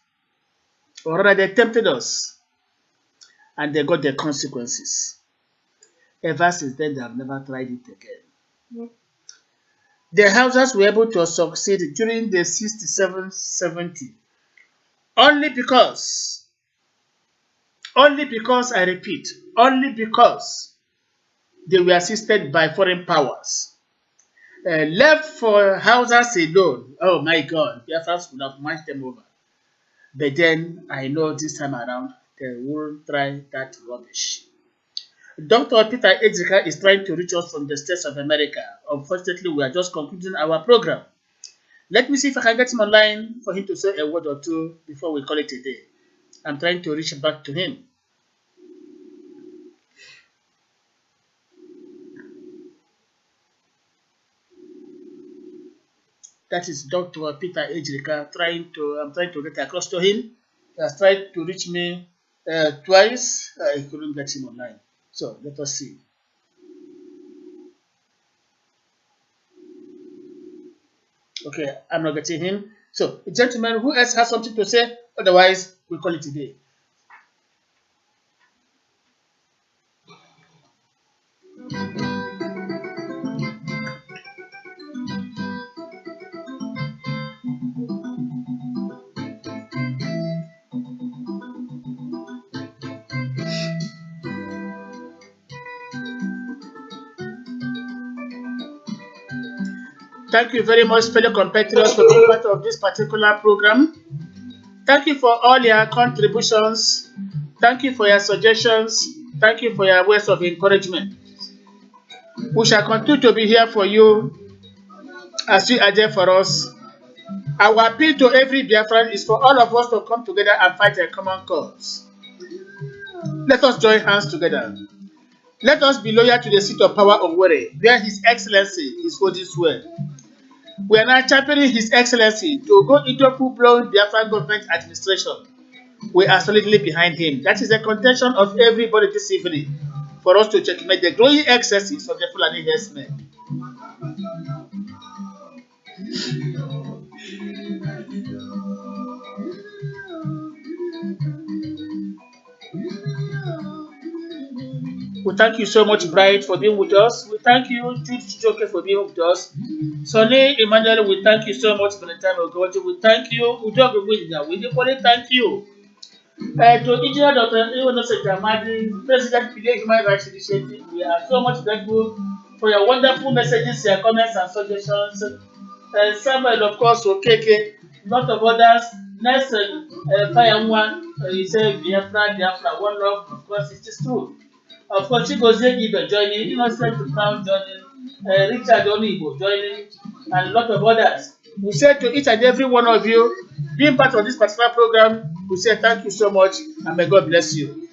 [SPEAKER 1] or rather they tempted us, and they got the consequences. Ever since then, they have never tried it again. The Hausas were able to succeed during the 67-70 only because, I repeat, only because they were assisted by foreign powers. Left for Hausas alone, oh my God, Biafrans would have marched them over. But then I know this time around they won't try that rubbish. Dr. Peter Ejika is trying to reach us from the States of America. Unfortunately, we are just concluding our program. Let me see if I can get him online for him to say a word or two before we call it a day. I'm trying to reach back to him. That is Dr. Peter Ejrika. I'm trying to get across to him. He has tried to reach me twice. I couldn't get him online. So let us see. Okay, I'm not getting him. So, gentlemen, who else has something to say? Otherwise, we call it a day. Thank you very much, fellow compatriots, for being part of this particular program. Thank you for all your contributions. Thank you for your suggestions. Thank you for your words of encouragement. We shall continue to be here for you as you are there for us. Our appeal to every Biafran is for all of us to come together and fight a common cause. Let us join hands together. Let us be loyal to the seat of power of Were, where His Excellency is holding sway. We are now championing His Excellency to go into full-blown Biafran government administration. We are solidly behind him. That is the contention of everybody this evening for us to checkmate the growing excesses of the Fulani herdsmen. We thank you so much, Bright, for being with us. We thank you, Jude Chijoke, for being with us. Sonny Emmanuel, we thank you so much for the time of God. We thank you. Udogo Winya, we equally thank you. To Engineer Dr. Iwonosek Amadi, President of the Human Rights Initiative, we are so much grateful for your wonderful messages, your comments, and suggestions. Samuel, of course, Okeke, lot of others. Nelson, Fire One, you say Biafra, one love, of course, it is true. Of course, Chigozie Gibe joining, Innocent Crown joining, Richard Onibo joining, and a lot of others. We say to each and every one of you, being part of this particular program, we say thank you so much and may God bless you.